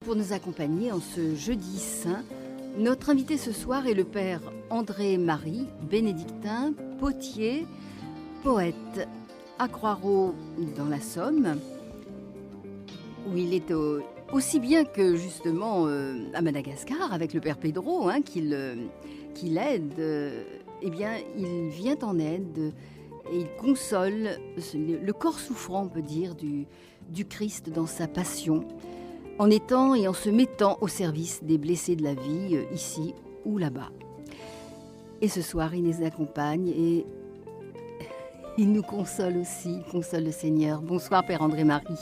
pour nous accompagner en ce jeudi saint. Notre invité ce soir est le père André-Marie, bénédictin, potier, poète à Croix-Ros dans la Somme, où il est aussi bien que justement à Madagascar avec le père Pedro, qu'il aide. Eh bien, il vient en aide et il console le corps souffrant, on peut dire, du Christ dans sa passion, en étant et en se mettant au service des blessés de la vie, ici ou là-bas. Et ce soir, il les accompagne et il nous console aussi, il console le Seigneur. Bonsoir, Père André-Marie.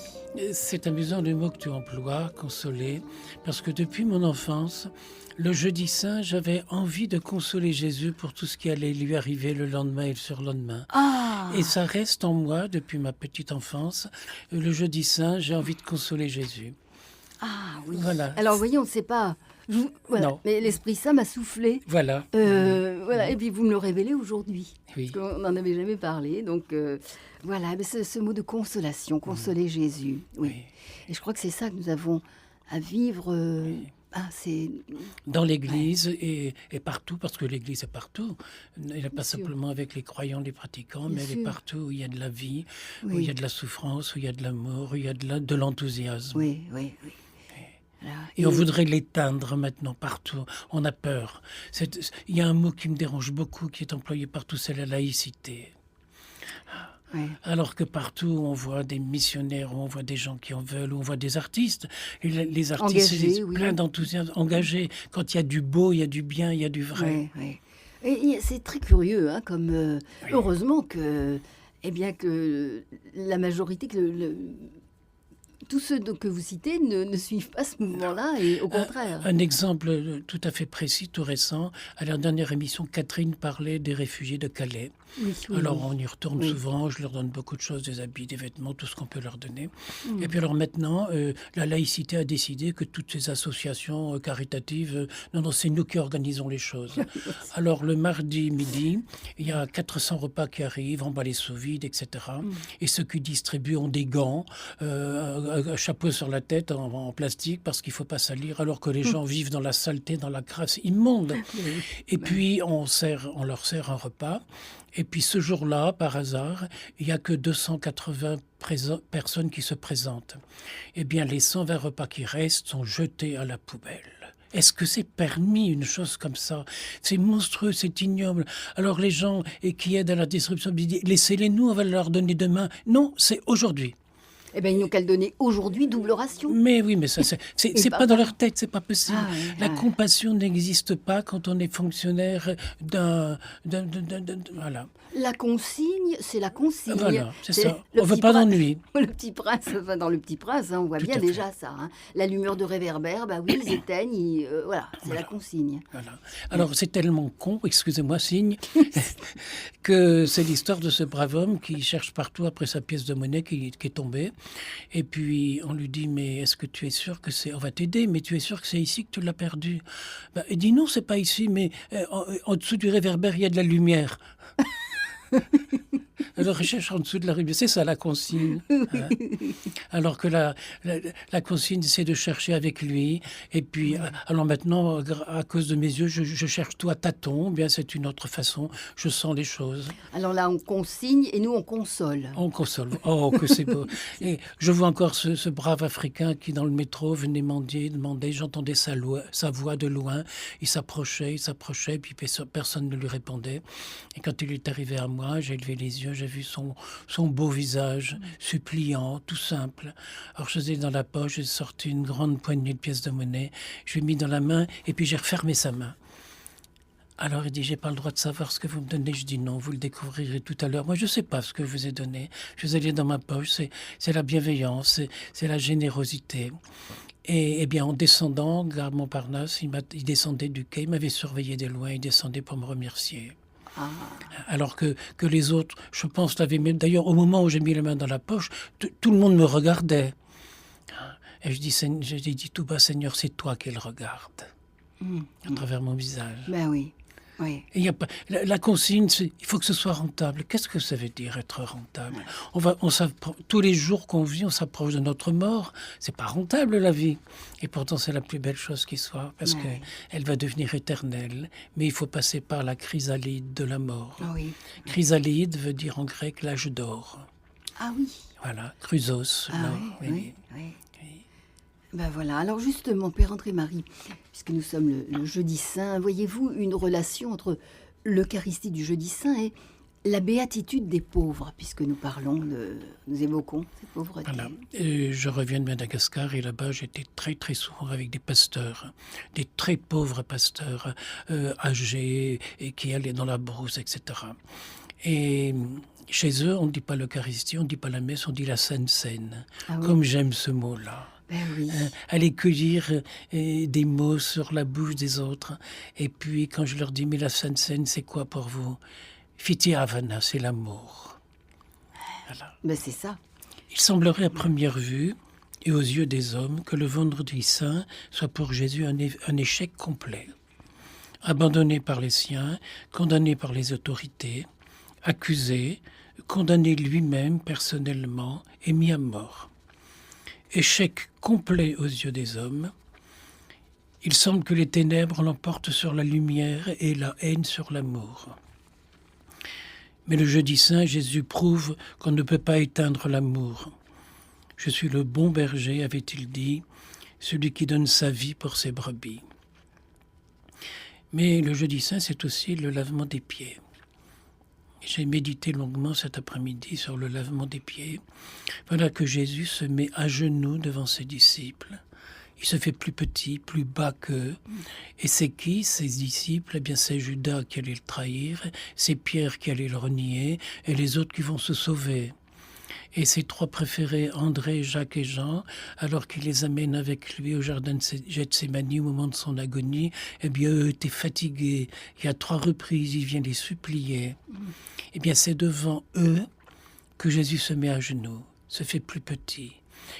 C'est amusant le mot que tu emploies, consoler, parce que depuis mon enfance, le jeudi saint, j'avais envie de consoler Jésus pour tout ce qui allait lui arriver le lendemain et le surlendemain. Ah. Et ça reste en moi depuis ma petite enfance. Le jeudi saint, j'ai envie de consoler Jésus. Ah oui. Voilà. Alors, vous voyez, on ne sait pas. Voilà. Non. Mais l'Esprit Saint m'a soufflé. Voilà. Voilà. Et puis vous me le révélez aujourd'hui. Oui. Parce qu'on n'en avait jamais parlé. Donc voilà, mais ce mot de consolation, consoler Jésus. Oui. Et je crois que c'est ça que nous avons à vivre. C'est dans l'Église et partout, parce que l'Église est partout. Elle n'est pas simplement avec les croyants, les pratiquants, mais elle est partout où il y a de la vie, où il y a de la souffrance, où il y a de l'amour, où il y a de l'enthousiasme. Oui. Et on voudrait l'éteindre maintenant partout. On a peur. Il y a un mot qui me dérange beaucoup, qui est employé partout, c'est la laïcité. Oui. Alors que partout, on voit des missionnaires, on voit des gens qui en veulent, on voit des artistes. Et les artistes, c'est plein d'enthousiasme, engagés. Quand il y a du beau, il y a du bien, il y a du vrai. Oui. Et c'est très curieux, comme heureusement que la majorité, tous ceux que vous citez ne suivent pas ce mouvement-là, et au contraire. Un exemple tout à fait précis, tout récent. À la dernière émission, Catherine parlait des réfugiés de Calais. Oui, alors, on y retourne souvent, je leur donne beaucoup de choses, des habits, des vêtements, tout ce qu'on peut leur donner. Et puis alors maintenant, la laïcité a décidé que toutes ces associations caritatives, non, c'est nous qui organisons les choses. Alors, le mardi midi, il y a 400 repas qui arrivent, emballés sous vide, etc. Et ceux qui distribuent ont des gants, un chapeau sur la tête en plastique, parce qu'il ne faut pas salir, alors que les gens vivent dans la saleté, dans la crasse immonde. Et puis, on leur sert un repas. Et puis ce jour-là, par hasard, il n'y a que 280 personnes qui se présentent. Eh bien, les 120 repas qui restent sont jetés à la poubelle. Est-ce que c'est permis, une chose comme ça? C'est monstrueux, c'est ignoble. Alors les gens qui aident à la distribution disent « Laissez-les nous, on va leur donner demain ». Non, c'est aujourd'hui. Eh bien, ils n'ont qu'à le donner aujourd'hui, double ration. Mais oui, mais ça, c'est pas dans leur tête, c'est pas possible. La compassion n'existe pas quand on est fonctionnaire voilà. La consigne, c'est la consigne. Voilà, c'est ça. On ne veut pas d'ennui. Le Petit Prince, dans Le Petit Prince, on voit bien déjà ça. L'allumeur de réverbère, ils éteignent, voilà, c'est la consigne. Voilà. Alors, c'est tellement con, excusez-moi, signe, que c'est l'histoire de ce brave homme qui cherche partout après sa pièce de monnaie qui est tombée. Et puis, on lui dit, mais est-ce que tu es sûr que c'est... On va t'aider, mais tu es sûr que c'est ici que tu l'as perdu? Il dit, non, c'est pas ici, mais en dessous du réverbère, il y a de la lumière. Alors, il cherche en dessous de la rivière. C'est ça, la consigne. Alors que la consigne, c'est de chercher avec lui. Et puis, alors maintenant, à cause de mes yeux, je cherche tout à tâtons. Bien, c'est une autre façon. Je sens les choses. Alors là, on consigne et nous, on console. On console. Oh, que c'est beau. Et je vois encore ce brave Africain qui, dans le métro, venait demander. J'entendais sa voix de loin. Il s'approchait, puis personne ne lui répondait. Et quand il est arrivé à moi, j'ai levé les yeux, j'ai vu son beau visage, suppliant, tout simple. Alors je faisais dans la poche, j'ai sorti une grande poignée de pièces de monnaie, je l'ai mis dans la main et puis j'ai refermé sa main. Alors il dit, j'ai pas le droit de savoir ce que vous me donnez. Je dis non, vous le découvrirez tout à l'heure. Moi je sais pas ce que je vous ai donné. Je vous ai dit dans ma poche, c'est la bienveillance, c'est la générosité. Et bien, en descendant, gare Montparnasse, il descendait du quai, il m'avait surveillé de loin, il descendait pour me remercier. Alors que les autres, je pense, l'avaient même... D'ailleurs, au moment où j'ai mis la main dans la poche, tout le monde me regardait. Et j'ai dit tout bas, Seigneur, c'est toi qu'elle regarde, à travers mon visage. Ben oui. Oui. Et y a pas, la consigne, c'est il faut que ce soit rentable. Qu'est-ce que ça veut dire être rentable? Tous les jours qu'on vit, on s'approche de notre mort. C'est pas rentable la vie. Et pourtant, c'est la plus belle chose qui soit parce que elle va devenir éternelle. Mais il faut passer par la chrysalide de la mort. Oui. Chrysalide veut dire en grec l'âge d'or. Ah oui. Voilà, chrysos. Ah l'or. oui. Ben voilà. Alors justement, Père André-Marie, puisque nous sommes le Jeudi Saint, voyez-vous une relation entre l'Eucharistie du Jeudi Saint et la béatitude des pauvres, puisque nous évoquons cette pauvreté. Voilà. Je reviens de Madagascar et là-bas, j'étais très très souvent avec des pasteurs, des très pauvres pasteurs âgés et qui allaient dans la brousse, etc. Et chez eux, on ne dit pas l'Eucharistie, on ne dit pas la messe, on dit la Sainte Seine. Ah oui. Comme j'aime ce mot-là. Ben oui. Aller cueillir des mots sur la bouche des autres. Et puis, quand je leur dis, mais la Sainte Seine, c'est quoi pour vous? Fiti Havana, c'est l'amour. Voilà. Ben c'est ça. Il semblerait à première vue et aux yeux des hommes que le vendredi saint soit pour Jésus un échec complet. Abandonné par les siens, condamné par les autorités, accusé, condamné lui-même personnellement et mis à mort. Échec complet aux yeux des hommes. Il semble que les ténèbres l'emportent sur la lumière et la haine sur l'amour. Mais le jeudi saint, Jésus prouve qu'on ne peut pas éteindre l'amour. Je suis le bon berger, avait-il dit, celui qui donne sa vie pour ses brebis. Mais le jeudi saint, c'est aussi le lavement des pieds. J'ai médité longuement cet après-midi sur le lavement des pieds. Voilà que Jésus se met à genoux devant ses disciples. Il se fait plus petit, plus bas qu'eux. Et c'est qui, ses disciples? Eh bien, c'est Judas qui allait le trahir, c'est Pierre qui allait le renier, et les autres qui vont se sauver. Et ses trois préférés, André, Jacques et Jean, alors qu'il les amène avec lui au jardin de Gethsémani au moment de son agonie, eh bien, eux étaient fatigués. Et à 3 reprises, il vient les supplier. Eh bien, c'est devant eux que Jésus se met à genoux, se fait plus petit.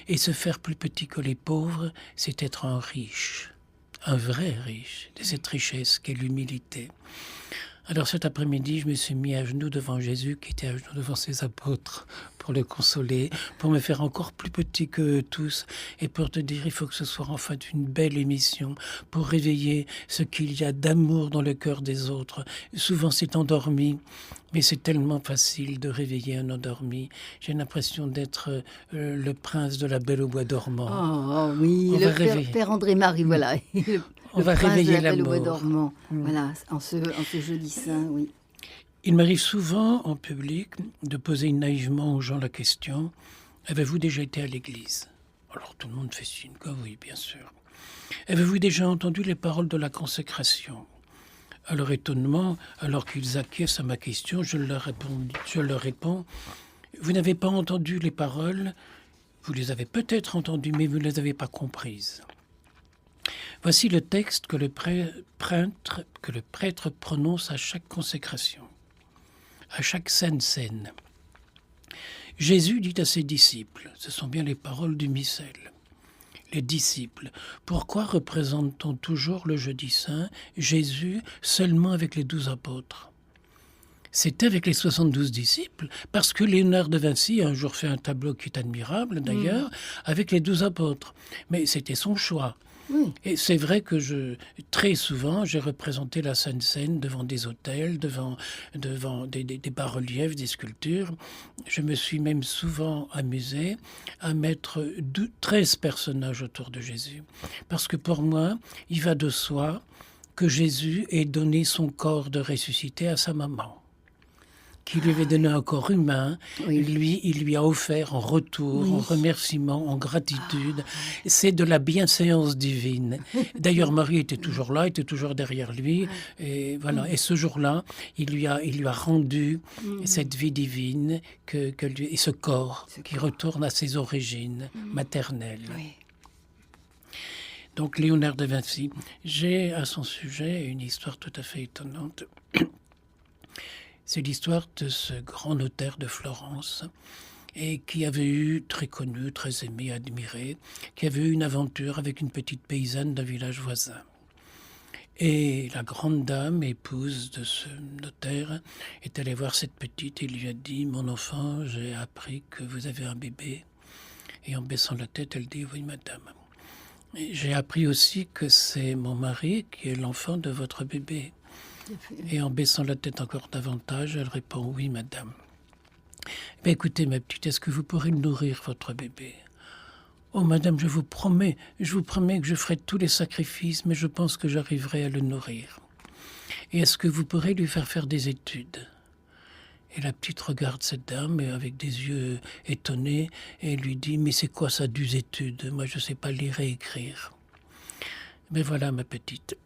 Et se faire plus petit que les pauvres, c'est être un riche, un vrai riche, de cette richesse qu'est l'humilité. Alors cet après-midi, je me suis mis à genoux devant Jésus, qui était à genoux devant ses apôtres, pour le consoler, pour me faire encore plus petit que tous, et pour te dire, il faut que ce soit en fait une belle émission, pour réveiller ce qu'il y a d'amour dans le cœur des autres. Souvent c'est endormi, mais c'est tellement facile de réveiller un endormi. J'ai l'impression d'être le prince de la Belle au bois dormant. Oh oui, le père André-Marie, voilà. On va réveiller l'amour. l'amour. Voilà, en ce jeudi saint, oui. Il m'arrive souvent, en public, de poser naïvement aux gens la question « Avez-vous déjà été à l'église ?» Alors tout le monde fait signe que oui, bien sûr. « Avez-vous déjà entendu les paroles de la consécration ?» À leur étonnement, alors qu'ils acquiescent à ma question, je leur réponds « Vous n'avez pas entendu les paroles, vous les avez peut-être entendues, mais vous ne les avez pas comprises. » Voici le texte que le prêtre prononce à chaque consécration, à chaque sainte scène. Jésus dit à ses disciples, ce sont bien les paroles du missel, les disciples, pourquoi représente-t-on toujours le jeudi saint Jésus seulement avec les 12 apôtres? C'était avec les 72 disciples, parce que Léonard de Vinci a un jour fait un tableau qui est admirable d'ailleurs, avec les 12 apôtres. Mais c'était son choix. Oui. Et c'est vrai que très souvent, j'ai représenté la Sainte Seine devant des autels, devant des bas-reliefs, des sculptures. Je me suis même souvent amusé à mettre 13 personnages autour de Jésus. Parce que pour moi, il va de soi que Jésus ait donné son corps de ressuscité à sa maman, qui lui avait donné un corps humain, oui. Il lui a offert en retour, oui. En remerciement, en gratitude. C'est de la bienséance divine. D'ailleurs, Marie était toujours là, était toujours derrière lui. Et voilà. Et ce jour-là, il lui a rendu cette vie divine et ce corps qui retourne à ses origines maternelles. Oui. Donc, Léonard de Vinci, j'ai à son sujet une histoire tout à fait étonnante. C'est l'histoire de ce grand notaire de Florence et qui avait eu, très connu, très aimé, admiré, qui avait eu une aventure avec une petite paysanne d'un village voisin. Et la grande dame, épouse de ce notaire, est allée voir cette petite et lui a dit « Mon enfant, j'ai appris que vous avez un bébé. » Et en baissant la tête, elle dit « Oui, madame. » Et j'ai appris aussi que c'est mon mari qui est l'enfant de votre bébé. Et en baissant la tête encore davantage, elle répond « Oui, madame. » Ben, écoutez, ma petite, est-ce que vous pourrez nourrir votre bébé ? Oh, madame, je vous promets que je ferai tous les sacrifices, mais je pense que j'arriverai à le nourrir. Et est-ce que vous pourrez lui faire des études ? Et la petite regarde cette dame avec des yeux étonnés et lui dit « Mais c'est quoi ça, des études ? Moi, je ne sais pas lire et écrire. » Mais voilà, ma petite,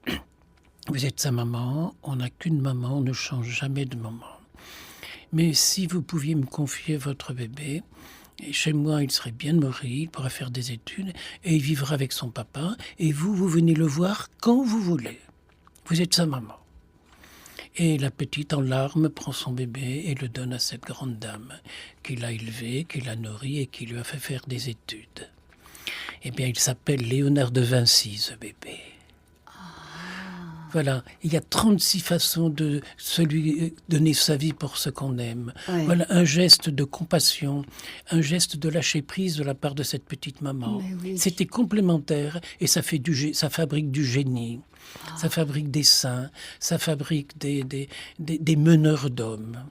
vous êtes sa maman, on n'a qu'une maman, on ne change jamais de maman. Mais si vous pouviez me confier votre bébé, et chez moi, il serait bien nourri, il pourra faire des études, et il vivra avec son papa, et vous venez le voir quand vous voulez. Vous êtes sa maman. Et la petite, en larmes, prend son bébé et le donne à cette grande dame, qui l'a élevé, qui l'a nourri et qui lui a fait faire des études. Eh bien, il s'appelle Léonard de Vinci, ce bébé. Voilà, il y a 36 façons de donner sa vie pour ce qu'on aime. Ouais. Voilà, un geste de compassion, un geste de lâcher prise de la part de cette petite maman. Oui. C'était complémentaire et ça fabrique du génie, ça fabrique des saints, ça fabrique des meneurs d'hommes.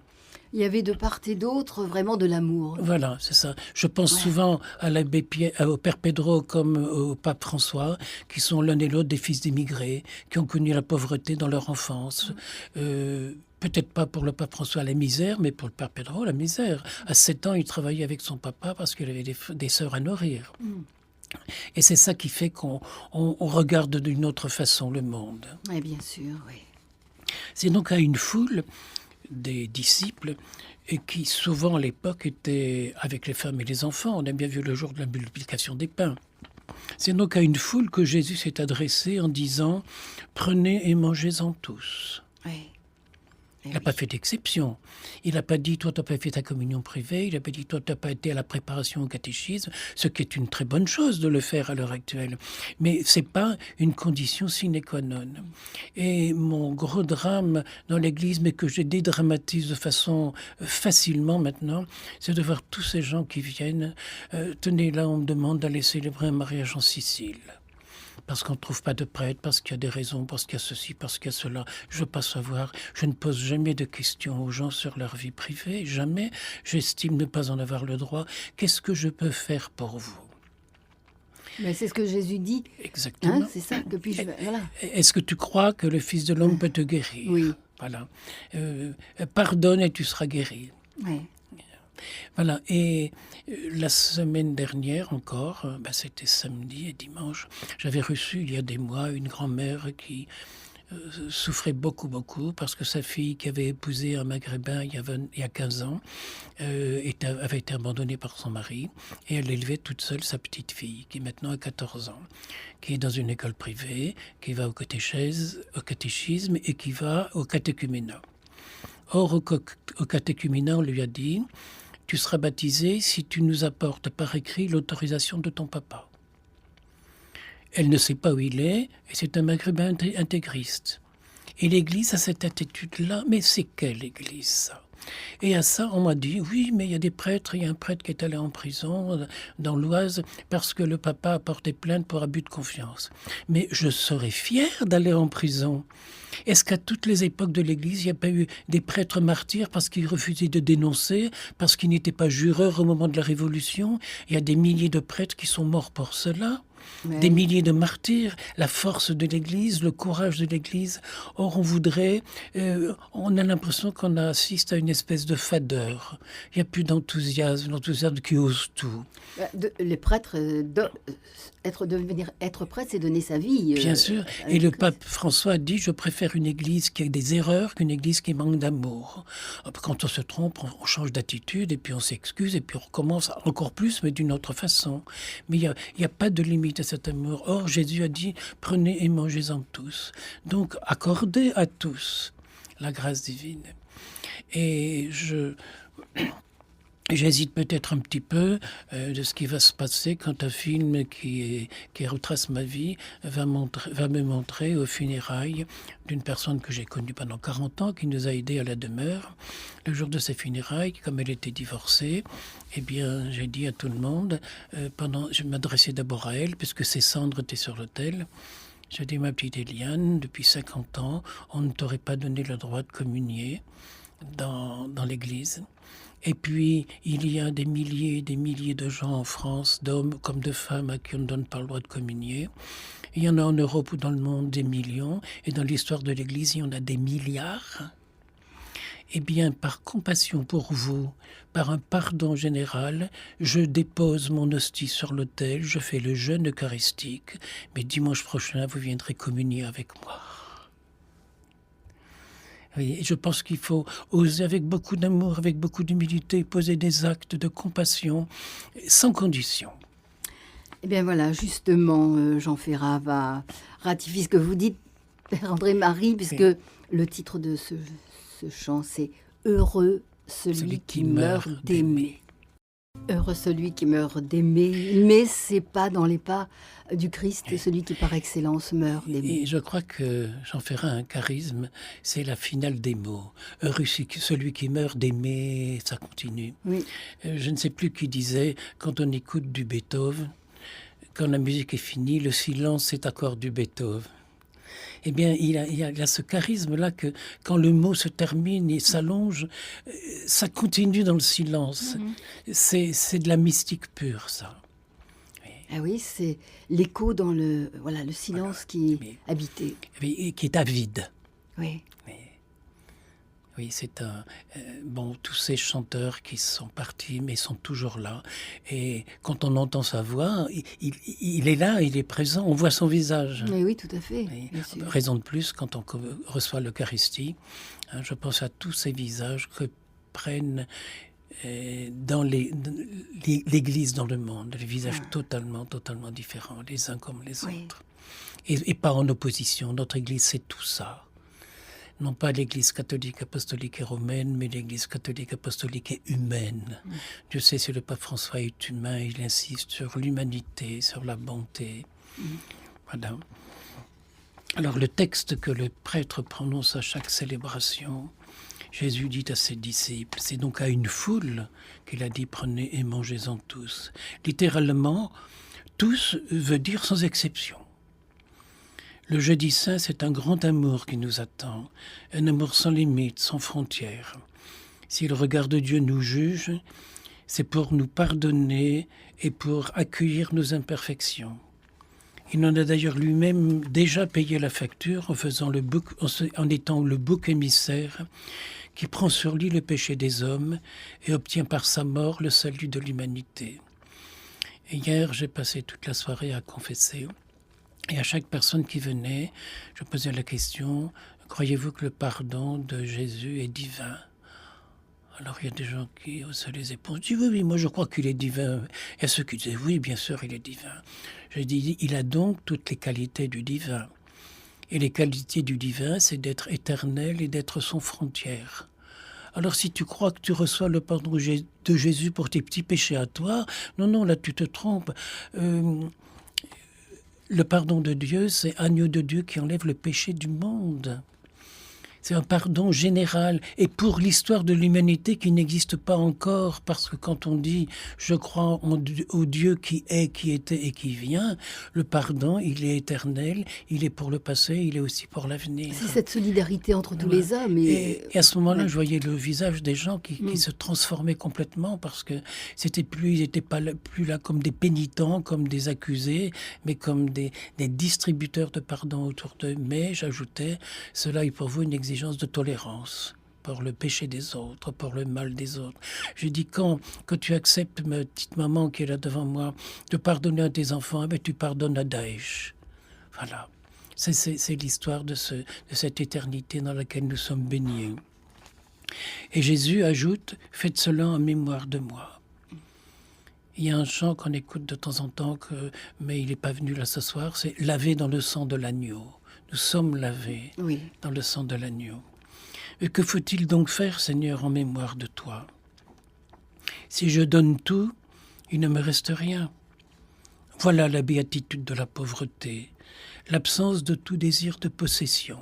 Il y avait de part et d'autre vraiment de l'amour. Voilà, c'est ça. Je pense souvent à l'abbé au père Pedro comme au pape François, qui sont l'un et l'autre des fils d'émigrés, qui ont connu la pauvreté dans leur enfance. Peut-être pas pour le pape François la misère, mais pour le père Pedro la misère. À 7 ans, il travaillait avec son papa parce qu'il avait des sœurs à nourrir. Et c'est ça qui fait qu'on regarde d'une autre façon le monde. Oui, bien sûr, oui. C'est donc à une foule des disciples et qui souvent à l'époque étaient avec les femmes et les enfants. On a bien vu le jour de la multiplication des pains. C'est donc à une foule que Jésus s'est adressé en disant « Prenez et mangez-en tous ». Oui. Il n'a pas fait d'exception. Il n'a pas dit « Toi, tu n'as pas fait ta communion privée ». Il n'a pas dit « Toi, tu n'as pas été à la préparation au catéchisme », ce qui est une très bonne chose de le faire à l'heure actuelle. Mais ce n'est pas une condition sine qua non. Et mon gros drame dans l'Église, mais que je dédramatise de façon facilement maintenant, c'est de voir tous ces gens qui viennent. Tenez, là, on me demande d'aller célébrer un mariage en Sicile. Parce qu'on ne trouve pas de prêtre, parce qu'il y a des raisons, parce qu'il y a ceci, parce qu'il y a cela. Je ne veux pas savoir. Je ne pose jamais de questions aux gens sur leur vie privée. Jamais. J'estime ne pas en avoir le droit. Qu'est-ce que je peux faire pour vous ? Mais c'est ce que Jésus dit. Exactement. Hein, c'est ça que puis-je... Voilà. Est-ce que tu crois que le Fils de l'homme peut te guérir ? Oui. Voilà. Pardonne et tu seras guéri. Oui. Voilà, et la semaine dernière encore, c'était samedi et dimanche, j'avais reçu il y a des mois une grand-mère qui souffrait beaucoup parce que sa fille qui avait épousé un Maghrébin il y a 15 ans avait été abandonnée par son mari et elle élevait toute seule sa petite fille qui maintenant a 14 ans, qui est dans une école privée, qui va au catéchisme et qui va au catéchuménat. Or, au catéchuménat, on lui a dit « Tu seras baptisé si tu nous apportes par écrit l'autorisation de ton papa. » Elle ne sait pas où il est, et c'est un maghrébin intégriste. Et l'Église a cette attitude-là, mais c'est quelle Église, ça ? Et à ça, on m'a dit, oui, mais il y a des prêtres, il y a un prêtre qui est allé en prison dans l'Oise parce que le papa a porté plainte pour abus de confiance. Mais je serais fier d'aller en prison. Est-ce qu'à toutes les époques de l'Église, il n'y a pas eu des prêtres martyrs parce qu'ils refusaient de dénoncer, parce qu'ils n'étaient pas jureurs au moment de la Révolution ? Il y a des milliers de prêtres qui sont morts pour cela. Ouais. Des milliers de martyrs, la force de l'Église, le courage de l'Église. Or, on a l'impression qu'on assiste à une espèce de fadeur. Il n'y a plus d'enthousiasme, l'enthousiasme qui ose tout. Les prêtres, devenir être prêtre, c'est donner sa vie. Bien sûr. Et le pape François a dit, je préfère une Église qui a des erreurs qu'une Église qui manque d'amour. Quand on se trompe, on change d'attitude et puis on s'excuse et puis on recommence encore plus, mais d'une autre façon. Mais il n'y a pas de limite à cet amour. Or, Jésus a dit, prenez et mangez-en tous. Donc, accordez à tous la grâce divine. Et J'hésite peut-être un petit peu de ce qui va se passer quand un film qui retrace ma vie va me montrer aux funérailles d'une personne que j'ai connue pendant 40 ans, qui nous a aidés à la demeure. Le jour de ses funérailles, comme elle était divorcée, eh bien, j'ai dit à tout le monde, je m'adressais d'abord à elle, puisque ses cendres étaient sur l'autel. J'ai dit, ma petite Eliane, depuis 50 ans, on ne t'aurait pas donné le droit de communier dans l'église. Et puis, il y a des milliers et des milliers de gens en France, d'hommes comme de femmes, à qui on ne donne pas le droit de communier. Il y en a en Europe ou dans le monde des millions, et dans l'histoire de l'Église, il y en a des milliards. Eh bien, par compassion pour vous, par un pardon général, je dépose mon hostie sur l'autel, je fais le jeûne eucharistique, mais dimanche prochain, vous viendrez communier avec moi. Oui, je pense qu'il faut oser avec beaucoup d'amour, avec beaucoup d'humilité, poser des actes de compassion, sans condition. Eh bien voilà, justement, Jean Ferrat va ratifier ce que vous dites, Père André-Marie, puisque le titre de ce chant, c'est « Heureux celui qui meurt d'aimer ». Heureux celui qui meurt d'aimer, mais c'est pas dans les pas du Christ, celui qui par excellence meurt d'aimer. Et je crois que Jean Ferrat a un charisme, c'est la finale des mots. Heureux celui qui meurt d'aimer, ça continue. Oui. Je ne sais plus qui disait, quand on écoute du Beethoven, quand la musique est finie, le silence est accord du Beethoven. Eh bien, il a ce charisme-là que quand le mot se termine et s'allonge, ça continue dans le silence. C'est de la mystique pure, ça. Oui. Ah oui, c'est l'écho dans le silence qui est habité. Et qui est avide. Oui. Oui, c'est tous ces chanteurs qui sont partis, mais sont toujours là. Et quand on entend sa voix, il est là, il est présent, on voit son visage. Mais oui, tout à fait. Oui. Raison de plus, quand on reçoit l'Eucharistie, je pense à tous ces visages que prennent dans l'Église dans le monde, des visages totalement différents, les uns comme les autres. Et pas en opposition. Notre Église, c'est tout ça. Non pas l'Église catholique, apostolique et romaine, mais l'Église catholique, apostolique et humaine. Dieu sait si le pape François est humain, il insiste sur l'humanité, sur la bonté. Voilà. Alors le texte que le prêtre prononce à chaque célébration, Jésus dit à ses disciples, c'est donc à une foule qu'il a dit « Prenez et mangez-en tous ». Littéralement, tous veut dire sans exception. Le jeudi saint, c'est un grand amour qui nous attend, un amour sans limite, sans frontières. Si le regard de Dieu nous juge, c'est pour nous pardonner et pour accueillir nos imperfections. Il en a d'ailleurs lui-même déjà payé la facture en étant le bouc émissaire qui prend sur lui le péché des hommes et obtient par sa mort le salut de l'humanité. Et hier, j'ai passé toute la soirée à confesser. Et à chaque personne qui venait, je posais la question, croyez-vous que le pardon de Jésus est divin ? Alors il y a des gens qui haussaient les épaules, disent oui, moi je crois qu'il est divin. Il y a ceux qui disaient oui, bien sûr, il est divin. Je dis, il a donc toutes les qualités du divin. Et les qualités du divin, c'est d'être éternel et d'être sans frontières. Alors si tu crois que tu reçois le pardon de Jésus pour tes petits péchés à toi, non, là tu te trompes. Le pardon de Dieu, c'est agneau de Dieu qui enlève le péché du monde. C'est un pardon général et pour l'histoire de l'humanité qui n'existe pas encore, parce que quand on dit « je crois au Dieu qui est, qui était et qui vient », le pardon, il est éternel, il est pour le passé, il est aussi pour l'avenir. C'est cette solidarité entre tous les hommes. Et à ce moment-là, je voyais le visage des gens qui se transformaient complètement parce que ils n'étaient pas plus là comme des pénitents, comme des accusés, mais comme des distributeurs de pardon autour d'eux. Mais, j'ajoutais, cela est pour vous une exigence de tolérance pour le péché des autres, pour le mal des autres. Je dis quand tu acceptes, ma petite maman qui est là devant moi, de pardonner à tes enfants, tu pardonnes à Daesh. Voilà. C'est l'histoire de cette éternité dans laquelle nous sommes baignés. Et Jésus ajoute, faites cela en mémoire de moi. Il y a un chant qu'on écoute de temps en temps, mais il n'est pas venu là ce soir, c'est « Lavé dans le sang de l'agneau ». Nous sommes lavés dans le sang de l'agneau. Et que faut-il donc faire, Seigneur, en mémoire de toi ? Si je donne tout, il ne me reste rien. Voilà la béatitude de la pauvreté, l'absence de tout désir de possession,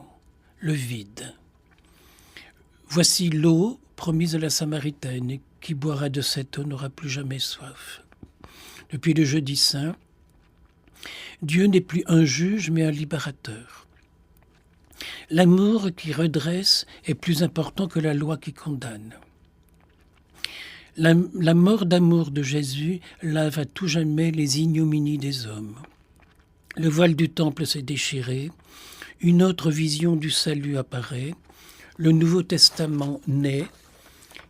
le vide. Voici l'eau promise à la Samaritaine, qui boira de cette eau n'aura plus jamais soif. Depuis le jeudi saint, Dieu n'est plus un juge mais un libérateur. L'amour qui redresse est plus important que la loi qui condamne. La mort d'amour de Jésus lave à tout jamais les ignominies des hommes. Le voile du temple s'est déchiré, une autre vision du salut apparaît, le Nouveau Testament naît,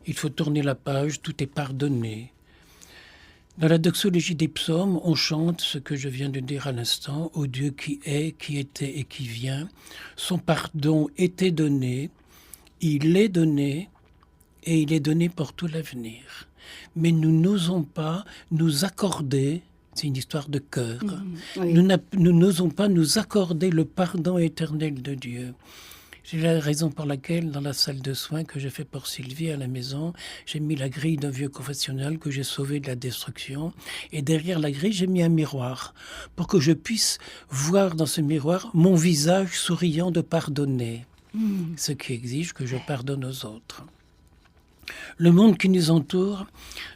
il faut tourner la page, tout est pardonné. Dans la doxologie des psaumes, on chante ce que je viens de dire à l'instant, au Dieu qui est, qui était et qui vient. Son pardon était donné, il est donné et il est donné pour tout l'avenir. Mais nous n'osons pas nous accorder, c'est une histoire de cœur, oui. Nous n'osons pas nous accorder le pardon éternel de Dieu. C'est la raison pour laquelle, dans la salle de soins que j'ai fait pour Sylvie à la maison, j'ai mis la grille d'un vieux confessionnal que j'ai sauvé de la destruction. Et derrière la grille, j'ai mis un miroir pour que je puisse voir dans ce miroir mon visage souriant de pardonner. Ce qui exige que je pardonne aux autres. Le monde qui nous entoure,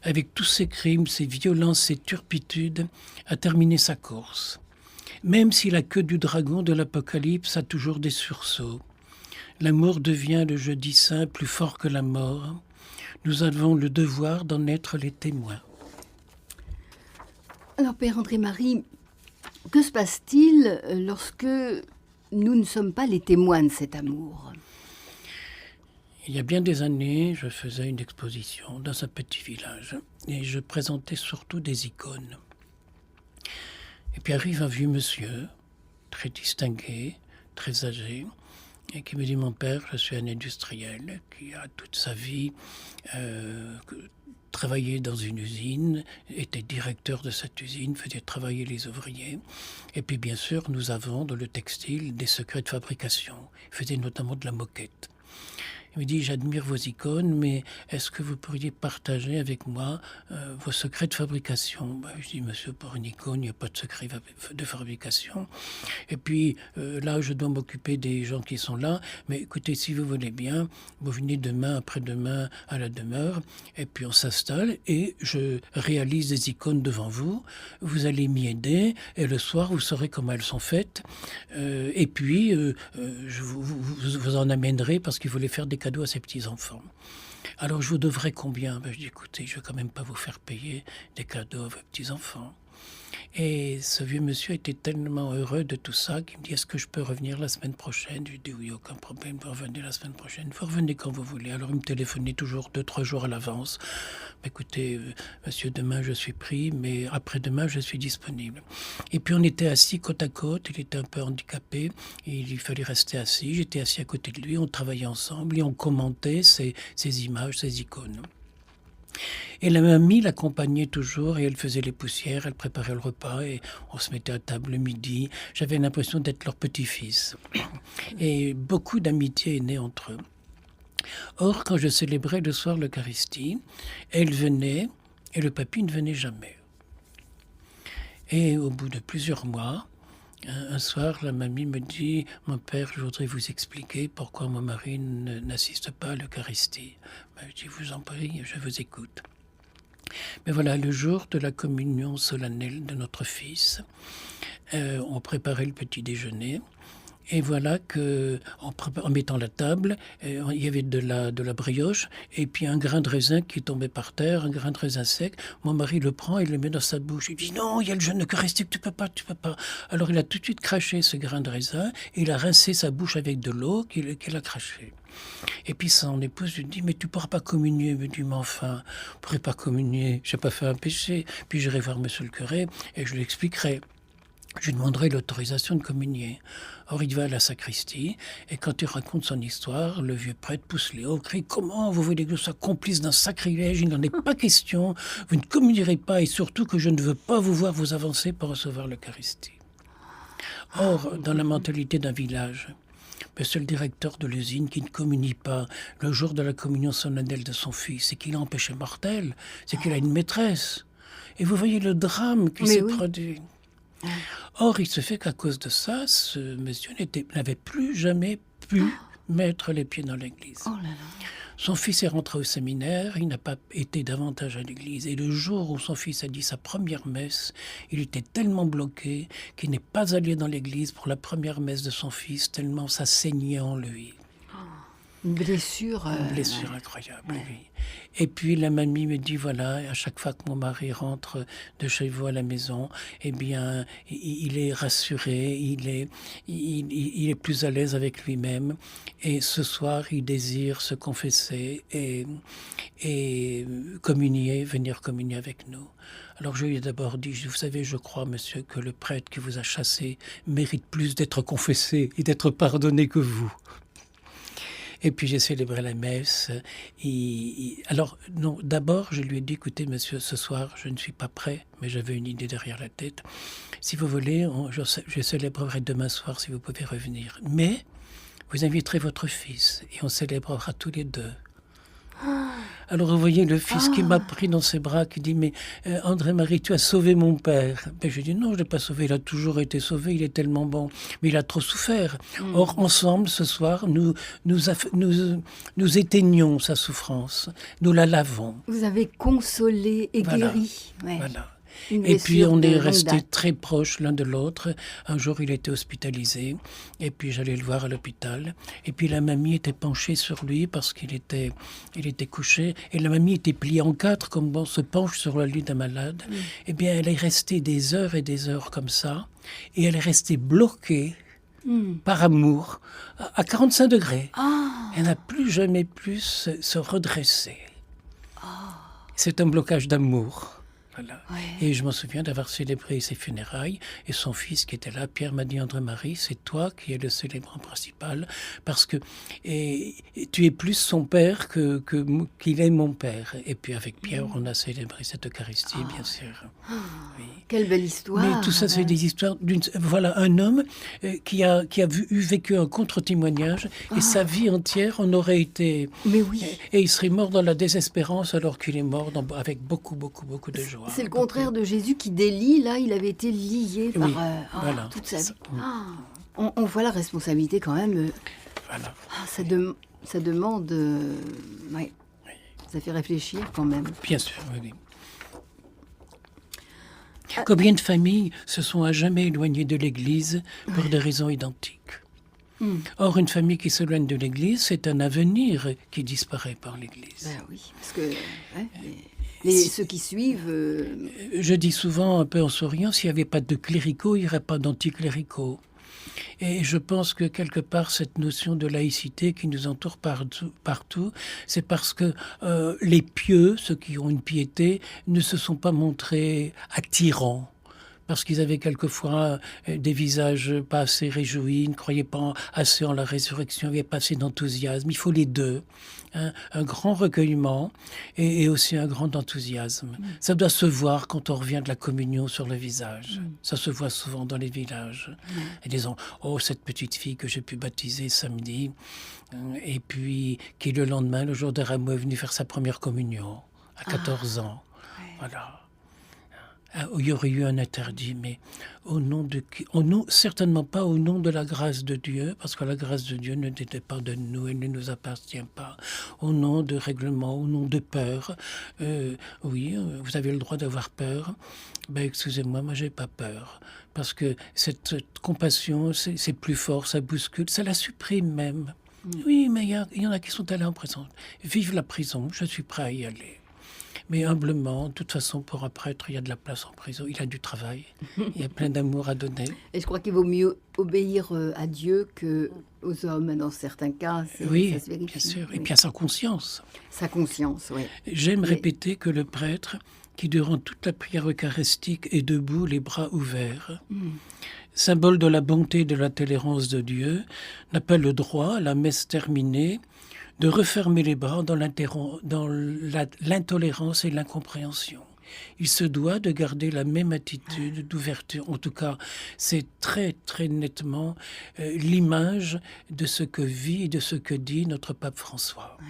avec tous ses crimes, ses violences, ses turpitudes, a terminé sa course. Même si la queue du dragon de l'Apocalypse a toujours des sursauts. L'amour devient le jeudi saint plus fort que la mort. Nous avons le devoir d'en être les témoins. Alors, Père André-Marie, que se passe-t-il lorsque nous ne sommes pas les témoins de cet amour ? Il y a bien des années, je faisais une exposition dans un petit village et je présentais surtout des icônes. Et puis arrive un vieux monsieur, très distingué, très âgé, et qui me dit « Mon père, je suis un industriel qui a toute sa vie travaillé dans une usine, était directeur de cette usine, faisait travailler les ouvriers. Et puis bien sûr, nous avons dans le textile des secrets de fabrication. Il faisait notamment de la moquette. Il me dit, j'admire vos icônes, mais est-ce que vous pourriez partager avec moi vos secrets de fabrication ? Je dis, monsieur, pour une icône, il n'y a pas de secret de fabrication. Et puis, là, je dois m'occuper des gens qui sont là. Mais écoutez, si vous voulez bien, vous venez demain, après-demain, à la demeure, et puis on s'installe, et je réalise des icônes devant vous. Vous allez m'y aider, et le soir, vous saurez comment elles sont faites. Et puis, je vous en amènerai, parce qu'il faut les faire des cadeaux à ses petits-enfants. Alors, je vous devrais combien ? Je dis, écoutez, je ne vais quand même pas vous faire payer des cadeaux à vos petits-enfants. Et ce vieux monsieur était tellement heureux de tout ça qu'il me dit, est-ce que je peux revenir la semaine prochaine ? Je lui dis, oui, aucun problème, vous revenez la semaine prochaine. Vous revenez quand vous voulez. Alors, il me téléphonait toujours 2-3 jours à l'avance. Écoutez, monsieur, demain, je suis pris, mais après-demain, je suis disponible. Et puis, on était assis côte à côte. Il était un peu handicapé. Et il fallait rester assis. J'étais assis à côté de lui. On travaillait ensemble et on commentait ces images, ces icônes. Et la mamie l'accompagnait toujours et elle faisait les poussières, elle préparait le repas et on se mettait à table le midi. J'avais l'impression d'être leur petit-fils. Et beaucoup d'amitié est née entre eux. Or, quand je célébrais le soir l'Eucharistie, elle venait et le papy ne venait jamais. Et au bout de plusieurs mois, un soir, la mamie me dit « Mon père, je voudrais vous expliquer pourquoi mon mari n'assiste pas à l'Eucharistie. » Je dis « Vous en prie, je vous écoute. » Mais voilà, le jour de la communion solennelle de notre fils, on préparait le petit déjeuner. Et voilà en mettant la table, il y avait de la brioche et puis un grain de raisin qui tombait par terre, un grain de raisin sec. Mon mari le prend et le met dans sa bouche. Il dit non, il y a le jeûne eucharistique, tu peux pas. Alors il a tout de suite craché ce grain de raisin et il a rincé sa bouche avec de l'eau qu'il a craché. Et puis son épouse lui dit mais tu pourras pas communier. Il me dit mais enfin, je pourrais pas communier, j'ai pas fait un péché. Puis j'irai voir monsieur le curé et je lui expliquerai. Je lui demanderai l'autorisation de communier. Or, il va à la sacristie, et quand il raconte son histoire, le vieux prêtre pousse les hauts, crie « Comment vous voulez que je sois complice d'un sacrilège ? Il n'en est pas question. Vous ne communierez pas, et surtout que je ne veux pas vous voir vous avancer pour recevoir l'Eucharistie. » Or, dans la mentalité d'un village, le seul directeur de l'usine qui ne communie pas le jour de la communion solennelle de son fils, et qu'il a un péché mortel, c'est qu'il a une maîtresse. Et vous voyez le drame qui s'est produit. Or, il se fait qu'à cause de ça, ce monsieur n'avait plus jamais pu mettre les pieds dans l'église. Oh là là. Son fils est rentré au séminaire, il n'a pas été davantage à l'église. Et le jour où son fils a dit sa première messe, il était tellement bloqué qu'il n'est pas allé dans l'église pour la première messe de son fils, tellement ça saignait en lui. Une blessure. Une blessure incroyable, oui. Et puis la mamie me dit, voilà, à chaque fois que mon mari rentre de chez vous à la maison, eh bien, il est rassuré, il est plus à l'aise avec lui-même. Et ce soir, il désire se confesser et communier, venir communier avec nous. Alors je lui ai d'abord dit, vous savez, je crois, monsieur, que le prêtre qui vous a chassé mérite plus d'être confessé et d'être pardonné que vous. Et puis j'ai célébré la messe. Alors, non, d'abord, je lui ai dit, écoutez, monsieur, ce soir, je ne suis pas prêt, mais j'avais une idée derrière la tête. Si vous voulez, je célébrerai demain soir si vous pouvez revenir. Mais vous inviterez votre fils et on célébrera tous les deux. Alors vous voyez le fils qui m'a pris dans ses bras, qui dit, mais André-Marie, tu as sauvé mon père. Ben, je dis, non, je ne l'ai pas sauvé, il a toujours été sauvé, il est tellement bon, mais il a trop souffert. Or, ensemble, ce soir, nous éteignons sa souffrance, nous la lavons. Vous avez consolé et guéri. Ouais. Voilà. Et puis on est restés très proches l'un de l'autre. Un jour, il était hospitalisé, et puis j'allais le voir à l'hôpital. Et puis la mamie était penchée sur lui parce qu'il était couché. Et la mamie était pliée en quatre, comme on se penche sur le lit d'un malade. Eh bien, elle est restée des heures et des heures comme ça. Et elle est restée bloquée par amour à 45 degrés. Elle n'a plus jamais pu se redresser. C'est un blocage d'amour. Voilà. Ouais. Et je m'en souviens d'avoir célébré ses funérailles, et son fils qui était là, Pierre, m'a dit, André-Marie, c'est toi qui es le célébrant principal, parce que tu es plus son père qu'il est mon père. Et puis avec Pierre, on a célébré cette Eucharistie, bien sûr. Oui. Quelle belle histoire. Mais tout ça, c'est des histoires voilà, un homme qui a vécu un contre-témoignage, et sa vie entière en aurait été... Mais oui. Et il serait mort dans la désespérance alors qu'il est mort avec beaucoup, beaucoup, beaucoup de joie. C'est le contraire de Jésus qui délie. Là, il avait été lié par voilà, toute sa vie. On voit la responsabilité quand même. Voilà. Ça demande... ouais. Ça fait réfléchir quand même. Bien sûr, oui. Combien de familles se sont à jamais éloignées de l'Église pour des raisons identiques? Or, une famille qui s'éloigne de l'Église, c'est un avenir qui disparaît par l'Église. Ben oui, parce que... ceux qui suivent... Je dis souvent, un peu en souriant, s'il n'y avait pas de cléricaux, il n'y aurait pas d'anticléricaux. Et je pense que quelque part, cette notion de laïcité qui nous entoure partout, c'est parce que les pieux, ceux qui ont une piété, ne se sont pas montrés attirants. Parce qu'ils avaient quelquefois des visages pas assez réjouis, ne croyaient pas assez en la résurrection, il n'y avait pas assez d'enthousiasme. Il faut les deux. Hein, un grand recueillement et aussi un grand enthousiasme. Ça doit se voir quand on revient de la communion sur le visage. Ça se voit souvent dans les villages. Et disons, oh, cette petite fille que j'ai pu baptiser samedi, et puis qui le lendemain, le jour des Rameaux, est venue faire sa première communion à 14 ans. Voilà. Il y aurait eu un interdit, mais au nom de qui? Certainement pas au nom de la grâce de Dieu, parce que la grâce de Dieu ne dépend pas de nous, elle ne nous appartient pas. Au nom de règlement, au nom de peur. Oui, vous avez le droit d'avoir peur. Ben, excusez-moi, moi j'ai pas peur. Parce que cette compassion, c'est plus fort, ça bouscule, ça la supprime même. Oui, mais il y en a qui sont allés en prison. Vive la prison, je suis prêt à y aller. Mais humblement, de toute façon, pour un prêtre, il y a de la place en prison. Il a du travail. Il y a plein d'amour à donner. Et je crois qu'il vaut mieux obéir à Dieu qu'aux hommes, dans certains cas. Oui, ça se vérifie. bien sûr. Et puis à sa conscience. Sa conscience, oui. J'aime répéter que le prêtre, qui durant toute la prière eucharistique est debout, les bras ouverts, symbole de la bonté et de la tolérance de Dieu, n'a pas le droit, la messe terminée, de refermer les bras dans l'intolérance et l'incompréhension. il se doit de garder la même attitude d'ouverture. En tout cas, c'est très, très nettement l'image de ce que vit et de ce que dit notre pape François. Ouais.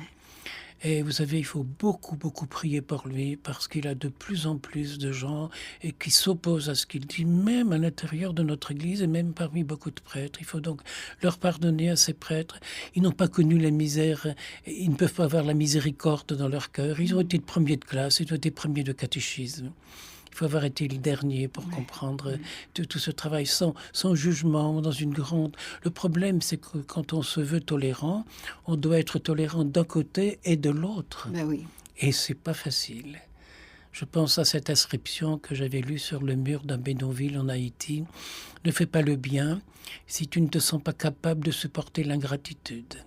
Et vous savez, il faut beaucoup, beaucoup prier pour lui parce qu'il a de plus en plus de gens et qui s'opposent à ce qu'il dit, même à l'intérieur de notre Église et même parmi beaucoup de prêtres. Il faut donc leur pardonner à ces prêtres. Ils n'ont pas connu la misère, ils ne peuvent pas avoir la miséricorde dans leur cœur. Ils ont été de premiers de classe, ils ont été premiers de catéchisme. Il faut avoir été le dernier pour comprendre tout ce travail sans jugement, dans une grande... Le problème, c'est que quand on se veut tolérant, on doit être tolérant d'un côté et de l'autre. Ben oui. Et c'est pas facile. Je pense à cette inscription que j'avais lue sur le mur d'un bidonville en Haïti. Ne fais pas le bien si tu ne te sens pas capable de supporter l'ingratitude.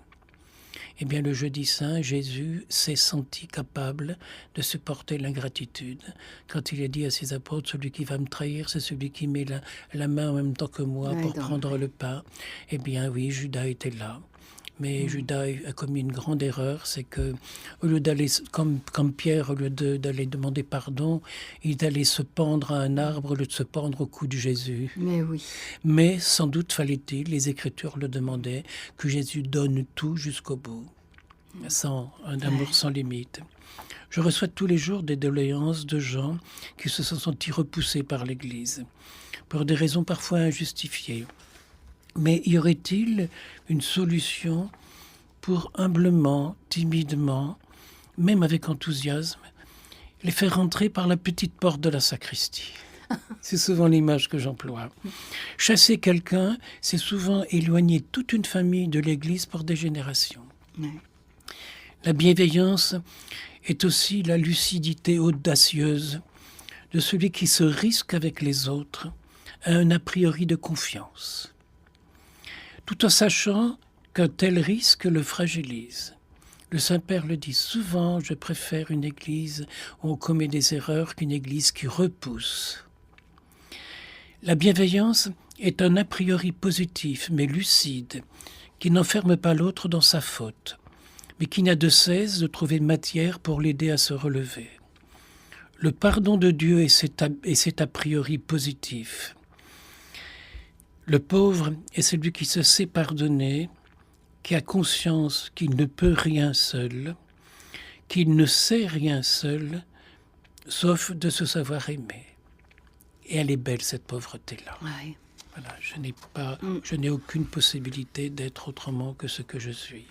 Eh bien, le jeudi saint, Jésus s'est senti capable de supporter l'ingratitude. Quand il a dit à ses apôtres, celui qui va me trahir, c'est celui qui met la main en même temps que moi pour prendre le pain. Eh bien, oui, Judas était là. Mais Judas a commis une grande erreur, c'est que au lieu d'aller, comme Pierre, au lieu d'aller demander pardon, il allait se pendre à un arbre au lieu de se pendre au cou de Jésus. Mais oui. Mais sans doute fallait-il, les Écritures le demandaient, que Jésus donne tout jusqu'au bout, un amour sans limite. Je reçois tous les jours des doléances de gens qui se sont sentis repoussés par l'Église, pour des raisons parfois injustifiées. Mais y aurait-il une solution pour humblement, timidement, même avec enthousiasme, les faire entrer par la petite porte de la sacristie? C'est souvent l'image que j'emploie. Chasser quelqu'un, c'est souvent éloigner toute une famille de l'Église pour des générations. Ouais. La bienveillance est aussi la lucidité audacieuse de celui qui se risque avec les autres à un a priori de confiance, tout en sachant qu'un tel risque le fragilise. Le Saint-Père le dit souvent, je préfère une église où on commet des erreurs qu'une église qui repousse. La bienveillance est un a priori positif, mais lucide, qui n'enferme pas l'autre dans sa faute, mais qui n'a de cesse de trouver matière pour l'aider à se relever. Le pardon de Dieu est cet a priori positif. Le pauvre est celui qui se sait pardonner, qui a conscience qu'il ne peut rien seul, qu'il ne sait rien seul, sauf de se savoir aimer. Et elle est belle, cette pauvreté-là. Ouais. Voilà, je n'ai aucune possibilité d'être autrement que ce que je suis.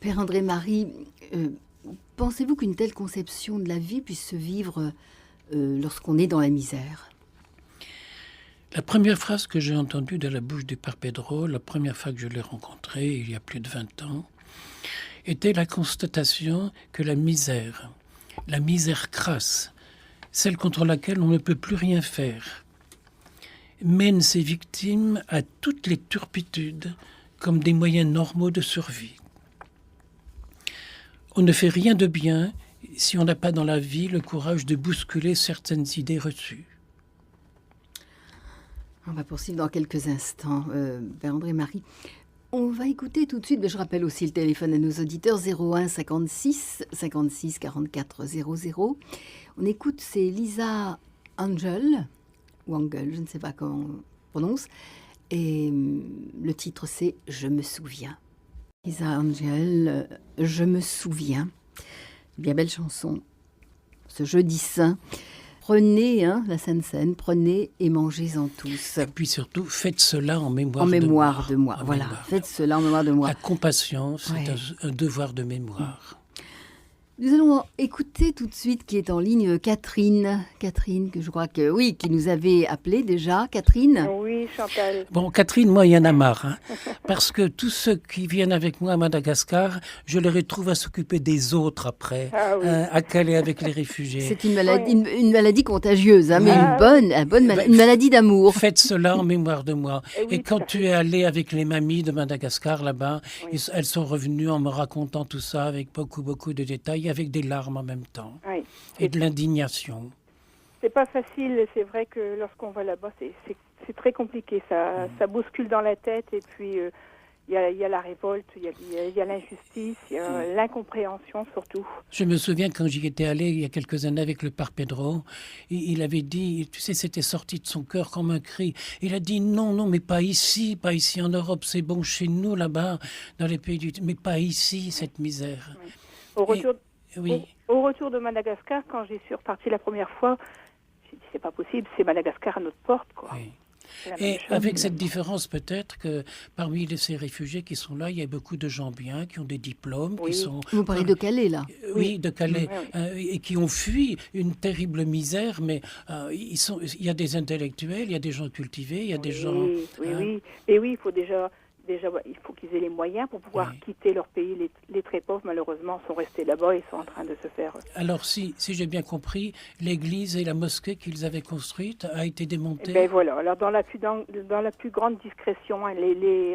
Père André-Marie, pensez-vous qu'une telle conception de la vie puisse se vivre lorsqu'on est dans la misère ? La première phrase que j'ai entendue de la bouche du Père Pedro, la première fois que je l'ai rencontré, il y a plus de 20 ans, était la constatation que la misère crasse, celle contre laquelle on ne peut plus rien faire, mène ses victimes à toutes les turpitudes comme des moyens normaux de survie. On ne fait rien de bien si on n'a pas dans la vie le courage de bousculer certaines idées reçues. On va poursuivre dans quelques instants, Père André-Marie. On va écouter tout de suite, mais je rappelle aussi le téléphone à nos auditeurs, 01 56 56 44 00. On écoute, c'est Lisa Angel, ou Angel, je ne sais pas comment on prononce, et le titre c'est « Je me souviens ». Lisa Angel, « Je me souviens ». Bien belle chanson, ce jeudi saint. Prenez, la Sainte Seine, prenez et mangez-en tous. Et puis surtout, faites cela en mémoire de moi. Voilà, faites cela en mémoire de moi. La compassion, c'est un devoir de mémoire. Nous allons écouter tout de suite qui est en ligne Catherine. Catherine, que je crois que oui, qui nous avait appelé déjà. Catherine ? Oui, Chantal. Bon, Catherine, moi, il y en a marre. Parce que tous ceux qui viennent avec moi à Madagascar, je les retrouve à s'occuper des autres après, à Calais avec les réfugiés. C'est une maladie, une maladie contagieuse, mais une maladie d'amour. Faites cela en mémoire de moi. Et quand tu es allé avec les mamies de Madagascar là-bas, elles sont revenues en me racontant tout ça avec beaucoup, beaucoup de détails, avec des larmes en même temps. Oui. Et de l'indignation. C'est pas facile, c'est vrai que lorsqu'on va là-bas, c'est très compliqué. Ça bouscule dans la tête et puis il y a la révolte, il y a l'injustice, il y a l'incompréhension surtout. Je me souviens quand j'y étais allé il y a quelques années avec le père Pedro, il avait dit, tu sais, c'était sorti de son cœur comme un cri. Il a dit non, non, mais pas ici en Europe, c'est bon chez nous là-bas, dans les pays mais pas ici, cette misère. Oui. Au retour, oui. au retour de Madagascar, quand j'y suis repartie la première fois, j'ai dit c'est pas possible, c'est Madagascar à notre porte, quoi. Oui. Et avec cette différence peut-être que parmi ces réfugiés qui sont là, il y a beaucoup de gens bien, qui ont des diplômes, qui sont... Vous parlez de Calais, là. Oui, de Calais, Oui. et qui ont fui une terrible misère, mais il y a des intellectuels, il y a des gens cultivés, il y a des gens... Oui. Et oui, il faut déjà, il faut qu'ils aient les moyens pour pouvoir quitter leur pays. Les très pauvres, malheureusement, sont restés là-bas et sont en train de se faire... Alors, si j'ai bien compris, l'église et la mosquée qu'ils avaient construite a été démontée. Ben voilà. Alors, dans la plus grande discrétion, hein,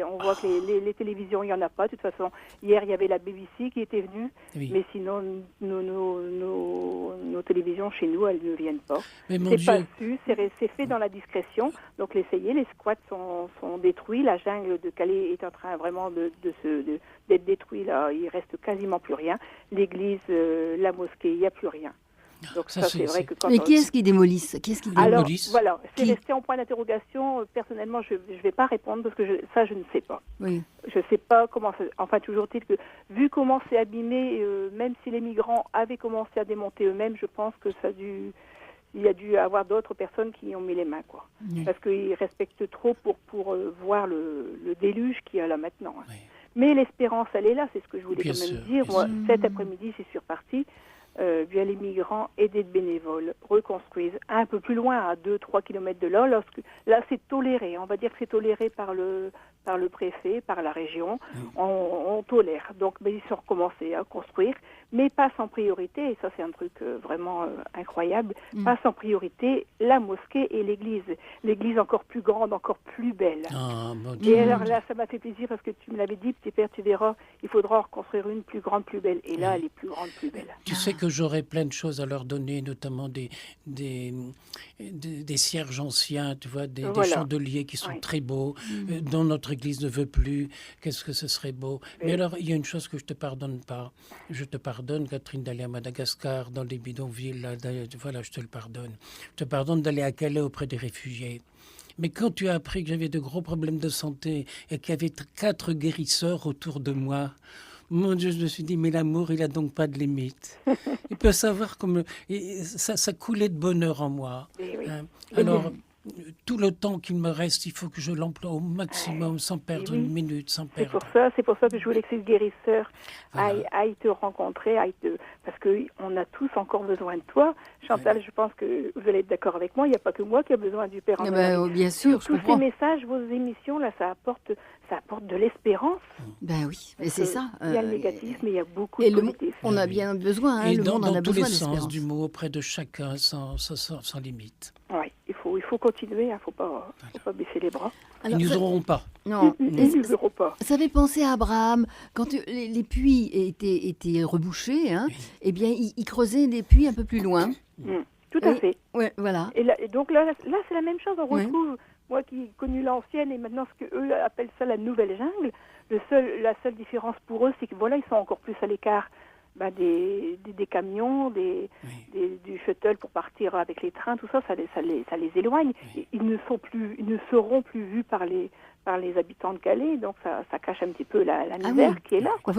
on voit que les télévisions, il n'y en a pas. De toute façon, hier, il y avait la BBC qui était venue, mais sinon, nos télévisions chez nous, elles ne viennent pas. Mais mon c'est Dieu. pas su, c'est fait dans la discrétion. Donc, les squats sont détruits. La jungle de Calais est en train vraiment d'être détruite. Là, il reste quasiment plus rien. L'église, la mosquée, il n'y a plus rien. Donc ça c'est vrai que quand mais qui est-ce qui démolisse? Alors voilà, c'est resté en point d'interrogation. Personnellement, je vais pas répondre parce que je ne sais pas. Oui. Je sais pas comment. Enfin, toujours est-il que vu comment c'est abîmé, même si les migrants avaient commencé à démonter eux-mêmes, je pense que il y a dû avoir d'autres personnes qui y ont mis les mains, quoi. Oui. Parce qu'ils respectent trop pour voir le déluge qu'il y a là maintenant. Hein. Oui. Mais l'espérance, elle est là. C'est ce que je voulais quand même dire. Moi, cet après-midi, je suis repartie. Via les migrants et des bénévoles reconstruisent un peu plus loin, à 2-3 kilomètres de là. Là, c'est toléré. On va dire que c'est toléré par le préfet, par la région. On tolère. Donc, ils sont recommencés à construire, mais passe en priorité, et ça c'est un truc vraiment incroyable, passe en priorité la mosquée et l'église. L'église encore plus grande, encore plus belle. Et alors là, ça m'a fait plaisir parce que tu me l'avais dit, petit père, tu verras, il faudra en reconstruire une plus grande, plus belle. Et là, elle est plus grande, plus belle. Tu sais que j'aurais plein de choses à leur donner, notamment des cierges anciens, tu vois, des chandeliers qui sont très beaux, dont notre église ne veut plus. Qu'est-ce que ce serait beau. Mais alors, il y a une chose que je te pardonne pas. Je te pardonne, Catherine, d'aller à Madagascar, dans les bidonvilles, là, voilà, je te le pardonne. Je te pardonne d'aller à Calais auprès des réfugiés. Mais quand tu as appris que j'avais de gros problèmes de santé et qu'il y avait 4 guérisseurs autour de moi, mon Dieu, je me suis dit, mais l'amour, il n'a donc pas de limite. Il peut savoir comme... Ça coulait de bonheur en moi. Hein. Alors, tout le temps qu'il me reste, il faut que je l'emploie au maximum, sans perdre une minute, sans perdre. C'est pour ça que je voulais que ces guérisseurs aillent te rencontrer, parce qu'on a tous encore besoin de toi. Chantal, je pense que vous allez être d'accord avec moi, il n'y a pas que moi qui a besoin du Père en bien sûr, tous ces messages, vos émissions, là, ça apporte de l'espérance. Ben oui, mais c'est ça. Il y a le négatif, mais il y a beaucoup de positif. On a bien besoin, hein, et le monde en a besoin d'espérance. Dans tous les sens du mot, auprès de chacun, sans limite. Oui, il faut continuer, il ne faut pas baisser les bras. Alors, ils nous auront pas. Non, ils nous auront pas. Ça fait penser à Abraham, quand les puits étaient rebouchés, hein, eh bien, il creusait des puits un peu plus loin. Tout à fait. Ouais, voilà. Et donc là, c'est la même chose, on retrouve... Moi qui ai connu l'ancienne et maintenant ce qu'eux appellent ça la nouvelle jungle, la seule différence pour eux, c'est que voilà, ils sont encore plus à l'écart des camions, du shuttle pour partir avec les trains, tout ça, ça les éloigne. Oui. Ils ne seront plus vus par les habitants de Calais, donc ça cache un petit peu la misère qui est là. Quoi.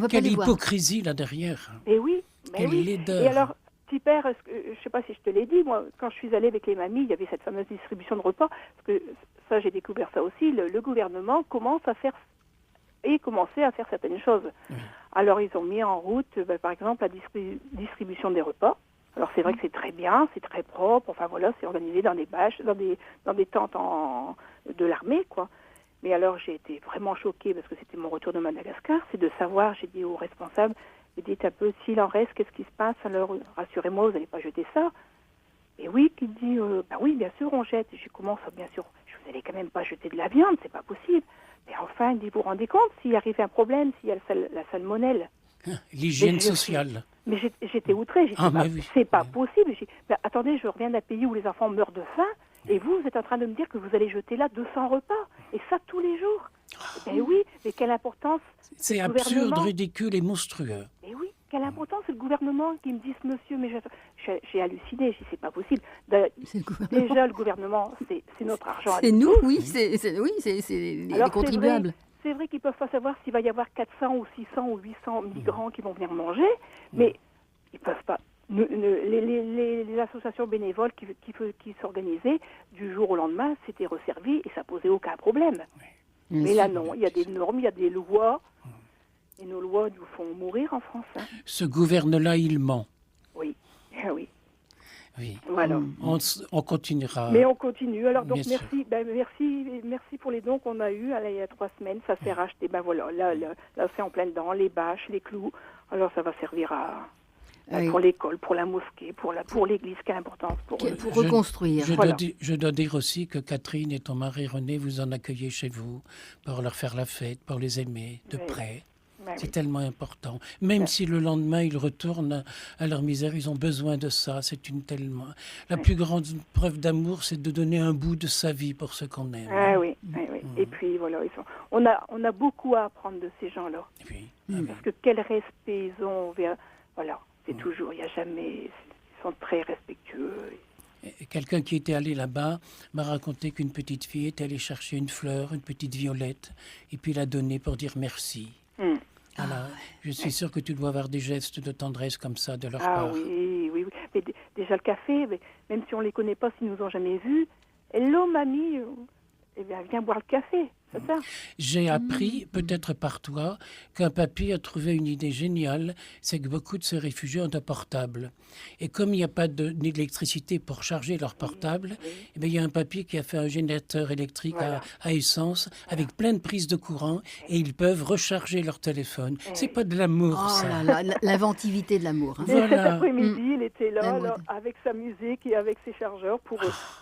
Quelle hypocrisie là derrière. Et oui, laideur. Et alors, petit père, je ne sais pas si je te l'ai dit, moi, quand je suis allée avec les mamies, il y avait cette fameuse distribution de repas, parce que ça, j'ai découvert ça aussi, le gouvernement commençait à faire certaines choses. Oui. Alors, ils ont mis en route, par exemple, la distribution des repas. Alors, c'est vrai que c'est très bien, c'est très propre, enfin voilà, c'est organisé dans des bâches, dans des tentes de l'armée, quoi. Mais alors, j'ai été vraiment choquée, parce que c'était mon retour de Madagascar, c'est de savoir, j'ai dit aux responsables, dites un peu, s'il en reste, qu'est-ce qui se passe? Alors, rassurez-moi, vous n'allez pas jeter ça. Et oui, qui dit, oui, bien sûr, on jette. Je commence, bien sûr, vous n'allez quand même pas jeter de la viande, c'est pas possible. Mais enfin, il dit, vous vous rendez compte, s'il arrive un problème, s'il y a la salmonelle. L'hygiène sociale. Mais j'étais outrée, c'est pas possible. Attendez, je reviens d'un pays où les enfants meurent de faim, et vous êtes en train de me dire que vous allez jeter là 200 repas. Et ça, tous les jours. Ben oui, mais quelle importance. C'est le absurde, gouvernement. ridicule et monstrueux. Mais oui, quelle importance, c'est le gouvernement qui me dit, monsieur, mais j'ai halluciné, je dis, c'est pas possible. C'est le gouvernement. Déjà, le gouvernement, c'est notre argent. à C'est nous nous, tous. oui, c'est les Alors, contribuables. C'est vrai qu'ils ne peuvent pas savoir s'il va y avoir 400 ou 600 ou 800 migrants qui vont venir manger, mais ils ne peuvent pas. Les associations bénévoles qui s'organisaient, du jour au lendemain, c'était resservi et ça posait aucun problème. Mais là, non, il y a des normes, il y a des lois, et nos lois nous font mourir en France. Hein. Ce gouverne-là, il ment. Oui, oui. Oui. Voilà. On continuera. Mais on continue. Alors donc Bien merci pour les dons qu'on a eus il y a 3 semaines. Ça s'est racheté. Ben voilà, là c'est en plein dedans, les bâches, les clous. Alors ça va servir pour l'école, pour la mosquée, pour l'église, quelle importance pour reconstruire. Je dois dire aussi que Catherine et ton mari René vous en accueillez chez vous pour leur faire la fête, pour les aimer de près. C'est tellement important. Même si le lendemain, ils retournent à leur misère, ils ont besoin de ça. La plus grande preuve d'amour, c'est de donner un bout de sa vie pour ceux qu'on aime. Ah oui. Et puis voilà, on a beaucoup à apprendre de ces gens-là. Oui. Parce que quel respect ils ont voilà, c'est toujours, il n'y a jamais... Ils sont très respectueux. Et quelqu'un qui était allé là-bas m'a raconté qu'une petite fille était allée chercher une fleur, une petite violette, et puis l'a donnée pour dire merci. Voilà. Je suis sûr que tu dois avoir des gestes de tendresse comme ça de leur part. Oui. Mais déjà le café, même si on ne les connaît pas, s'ils nous ont jamais vus, hello mamie, viens boire le café, c'est ça. J'ai appris, peut-être par toi, qu'un papy a trouvé une idée géniale, c'est que beaucoup de ces réfugiés ont un portable. Et comme il n'y a pas d'électricité pour charger leur portable, il y a un papy qui a fait un générateur électrique à essence avec plein de prises de courant et ils peuvent recharger leur téléphone. C'est pas de l'amour, ça. L'inventivité de l'amour. Hein. Cet après-midi, il était là avec sa musique et avec ses chargeurs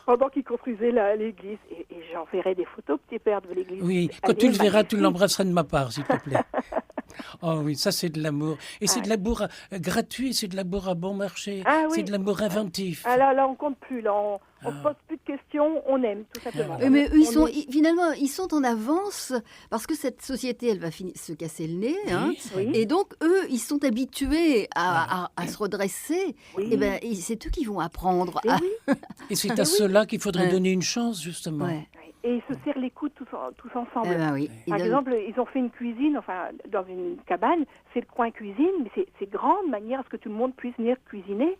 pendant qu'il construisait l'église. Et j'enverrai des photos, petit père, de l'église. Oui, quand tu le verras, tu l'embrasseras de ma part, s'il te plaît. Oh oui, ça c'est de l'amour. Et c'est de l'amour gratuit, c'est de l'amour à bon marché, c'est de l'amour inventif. Là, on compte plus, là, on ne pose plus de questions, on aime, tout simplement. Mais eux, finalement, ils sont en avance, parce que cette société, elle va se casser le nez, hein, et donc eux, ils sont habitués à se redresser, et c'est eux qui vont apprendre. Et c'est à ceux-là qu'il faudrait donner une chance, justement. Et ils se serrent les coudes tous ensemble. Par exemple, ils ont fait une cuisine, dans une cabane, c'est le coin cuisine, mais c'est grande manière à ce que tout le monde puisse venir cuisiner.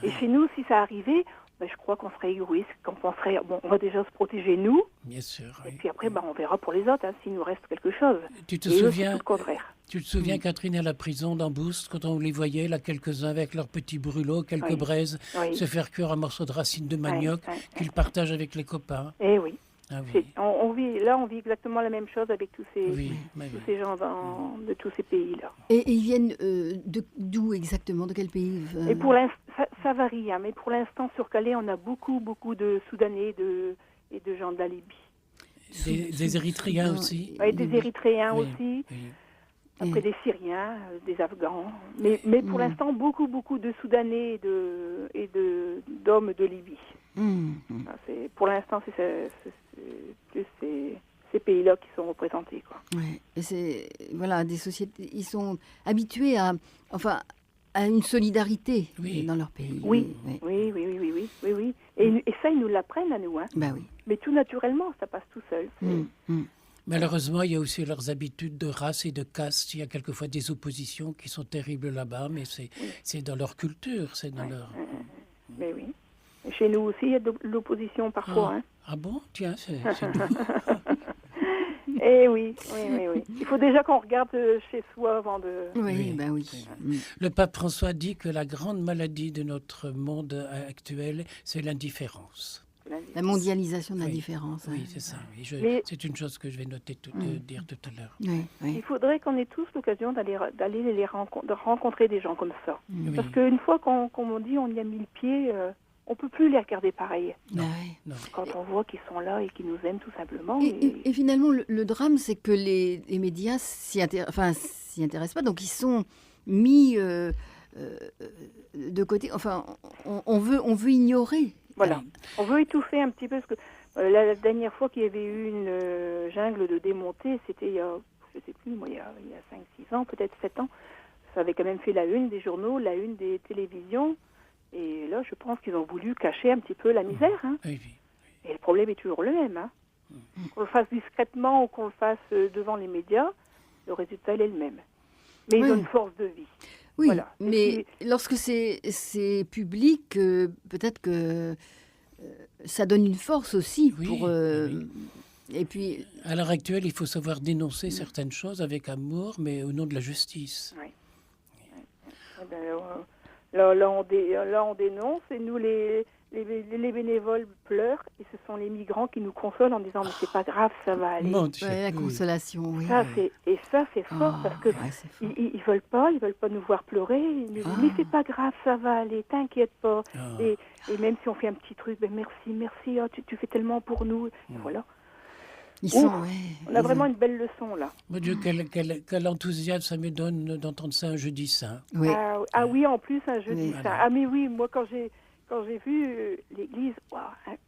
Et chez nous, si ça arrivait, je crois qu'on serait égoïste, on va déjà se protéger nous. Bien sûr. Et puis après, on verra pour les autres, s'il nous reste quelque chose. Tu te souviens, tout le contraire. Tu te souviens, Catherine, à la prison d'Ambouste, quand on les voyait, là, quelques-uns avec leurs petits brûlots, quelques braises, se faire cuire un morceau de racine de manioc qu'ils partagent avec les copains. Eh oui. On vit exactement la même chose avec tous ces gens de tous ces pays-là. Et ils viennent d'où exactement? De quel pays? Et pour l'instant, ça varie, mais pour l'instant, sur Calais, on a beaucoup de Soudanais et de gens de la Libye. Des Érythréens aussi. Oui, des Érythréens aussi. Après des Syriens, des Afghans. Mais pour l'instant, beaucoup de Soudanais et d'hommes de Libye. Pour l'instant, c'est plus ces pays-là qui sont représentés, quoi. Et c'est des sociétés. Ils sont habitués à une solidarité dans leur pays. Oui. Et ça, ils nous l'apprennent à nous. Hein. Mais tout naturellement, ça passe tout seul. Malheureusement, il y a aussi leurs habitudes de race et de caste. Il y a quelquefois des oppositions qui sont terribles là-bas, mais c'est dans leur culture, c'est dans leur... Mais oui. Et chez nous aussi, il y a de l'opposition parfois. Ah bon? Tiens, c'est Eh oui. Il faut déjà qu'on regarde chez soi avant de... Oui. Le pape François dit que la grande maladie de notre monde actuel, c'est l'indifférence. La mondialisation de l'indifférence. Oui, c'est ça. C'est une chose que je vais noter dire tout à l'heure. Il faudrait qu'on ait tous l'occasion d'aller de rencontrer des gens comme ça. Parce qu'une fois qu'on dit on y a mis le pied... on ne peut plus les regarder pareil. Non. Quand on voit qu'ils sont là et qu'ils nous aiment tout simplement. Et finalement, le drame, c'est que les médias s'y intéressent pas. Donc, ils sont mis de côté. On veut ignorer. Voilà. On veut étouffer un petit peu. La dernière fois qu'il y avait eu une jungle de démontée, c'était il y a, je sais plus, moi, il y a 5-6 ans, peut-être 7 ans. Ça avait quand même fait la une des journaux, la une des télévisions. Et là, je pense qu'ils ont voulu cacher un petit peu la misère. Hein. Oui, oui. Et le problème est toujours le même. Hein. Qu'on le fasse discrètement ou qu'on le fasse devant les médias, le résultat il est le même. Mais ils ont une force de vie. Oui, voilà. mais lorsque c'est public, peut-être que ça donne une force aussi pour... oui. Et puis... À l'heure actuelle, il faut savoir dénoncer certaines choses avec amour, mais au nom de la justice. Oui. Eh ben, là, on dénonce et nous, les bénévoles pleurent et ce sont les migrants qui nous consolent en disant mais c'est pas grave, ça va aller. Mon Dieu, la consolation, oui. Ça, c'est fort parce que ils veulent pas nous voir pleurer. Ils nous disent mais c'est pas grave, ça va aller, t'inquiète pas. Et même si on fait un petit truc, ben merci, tu fais tellement pour nous. Et voilà. On a vraiment une belle leçon là. Mon Dieu, quel enthousiasme ça me donne d'entendre ça un jeudi saint. Oui. Oui, en plus un jeudi saint. Ah mais oui, moi quand j'ai vu l'église,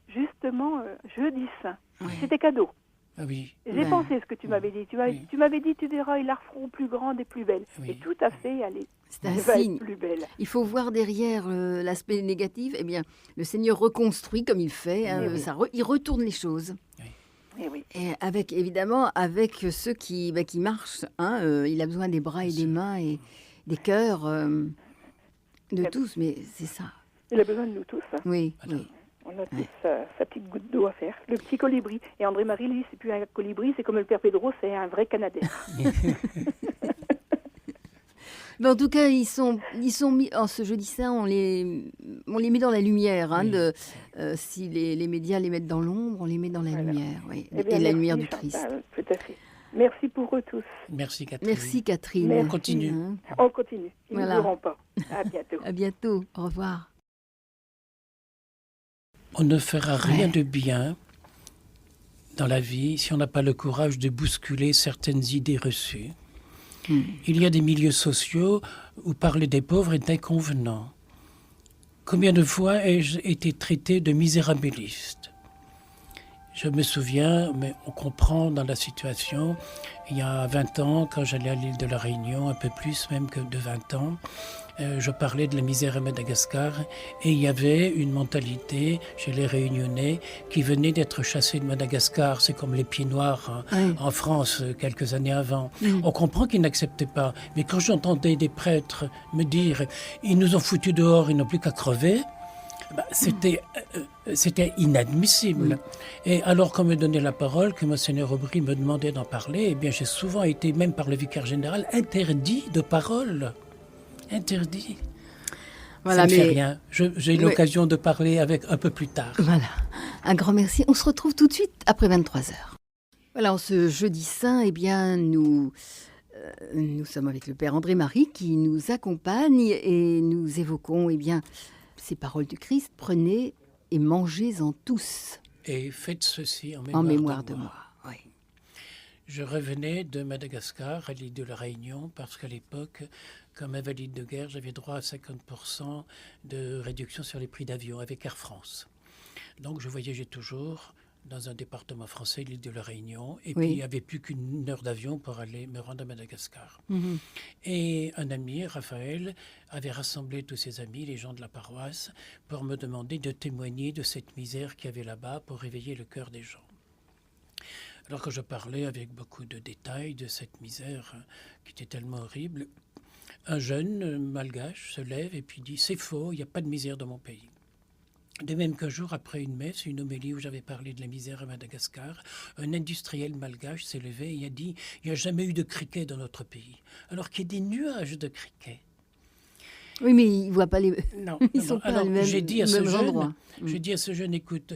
justement jeudi saint, c'était cadeau. Ah oui. J'ai pensé ce que tu m'avais dit. Tu m'avais dit, tu verras, ils la referont plus grande et plus belle. Et tout à fait, c'est un signe. Plus belle. Il faut voir derrière l'aspect négatif. Eh bien, le Seigneur reconstruit comme il fait. Hein, il retourne les choses. Et évidemment, avec ceux qui marchent, hein, il a besoin des bras et des mains et des cœurs de tous, mais c'est ça. Il a besoin de nous tous. Hein. Oui. On a tous sa petite goutte d'eau à faire. Le petit colibri. Et André-Marie, lui, c'est plus un colibri, c'est comme le père Pedro, c'est un vrai Canadien. Mais en tout cas, ils sont mis, ce jeudi saint, on les met dans la lumière. Hein, si les médias les mettent dans l'ombre, on les met dans la lumière. Oui. Et la lumière du Christ. Tout à fait. Merci pour eux tous. Merci Catherine. Merci Catherine. Merci. On continue. On continue. Ils ne mourront pas. À bientôt. À bientôt. Au revoir. On ne fera rien de bien dans la vie si on n'a pas le courage de bousculer certaines idées reçues. Il y a des milieux sociaux où parler des pauvres est inconvenant. Combien de fois ai-je été traité de misérabiliste ? Je me souviens, mais on comprend dans la situation, il y a 20 ans, quand j'allais à l'île de la Réunion, un peu plus même que de 20 ans, je parlais de la misère à Madagascar et il y avait une mentalité chez les Réunionnais qui venait d'être chassés de Madagascar. C'est comme les pieds noirs en France quelques années avant. On comprend qu'ils n'acceptaient pas. Mais quand j'entendais des prêtres me dire « ils nous ont foutus dehors, ils n'ont plus qu'à crever », c'était inadmissible. Et alors qu'on me donnait la parole, que Monseigneur Aubry me demandait d'en parler, eh bien j'ai souvent été, même par le vicaire général, interdit de parole. Interdit. Voilà, ça ne fait rien. J'ai l'occasion de parler avec un peu plus tard. Voilà. Un grand merci. On se retrouve tout de suite après 23h. Voilà, en ce jeudi saint, eh bien, nous sommes avec le Père André-Marie qui nous accompagne et nous évoquons, eh bien, ces paroles du Christ. Prenez et mangez-en tous. Et faites ceci en mémoire de moi. Oui. Je revenais de Madagascar à l'île de la Réunion parce qu'à l'époque, comme invalide de guerre, j'avais droit à 50% de réduction sur les prix d'avion avec Air France. Donc je voyageais toujours dans un département français, l'île de la Réunion, et puis il n'y avait plus qu'une heure d'avion pour aller me rendre à Madagascar. Et un ami, Raphaël, avait rassemblé tous ses amis, les gens de la paroisse, pour me demander de témoigner de cette misère qu'il y avait là-bas pour réveiller le cœur des gens. Alors que je parlais avec beaucoup de détails de cette misère qui était tellement horrible, un jeune malgache se lève et puis dit « c'est faux, il n'y a pas de misère dans mon pays ». De même qu'un jour, après une messe, une homélie où j'avais parlé de la misère à Madagascar, un industriel malgache s'est levé et a dit « il n'y a jamais eu de criquets dans notre pays », alors qu'il y a des nuages de criquets. Oui, mais ils ne voient pas les... Non, ils sont pas les mêmes, j'ai dit à ce jeune, endroits. J'ai dit à ce jeune, écoute,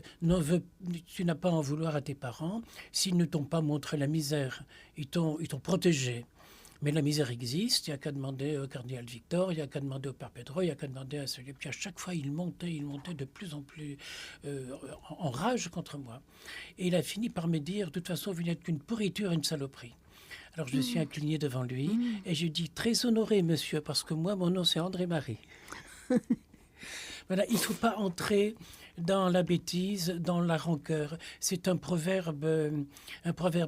tu n'as pas à en vouloir à tes parents s'ils ne t'ont pas montré la misère. Ils t'ont protégé. Mais la misère existe, il n'y a qu'à demander au cardinal Victor, il n'y a qu'à demander au père Pedro, il n'y a qu'à demander à celui. Puis à chaque fois, il montait de plus en plus en rage contre moi. Et il a fini par me dire, de toute façon, vous n'êtes qu'une pourriture, une saloperie. Alors je me suis incliné devant lui et je lui ai dit, très honoré, monsieur, parce que moi, mon nom, c'est André-Marie. Voilà, il ne faut pas entrer dans la bêtise, dans la rancœur. C'est un proverbe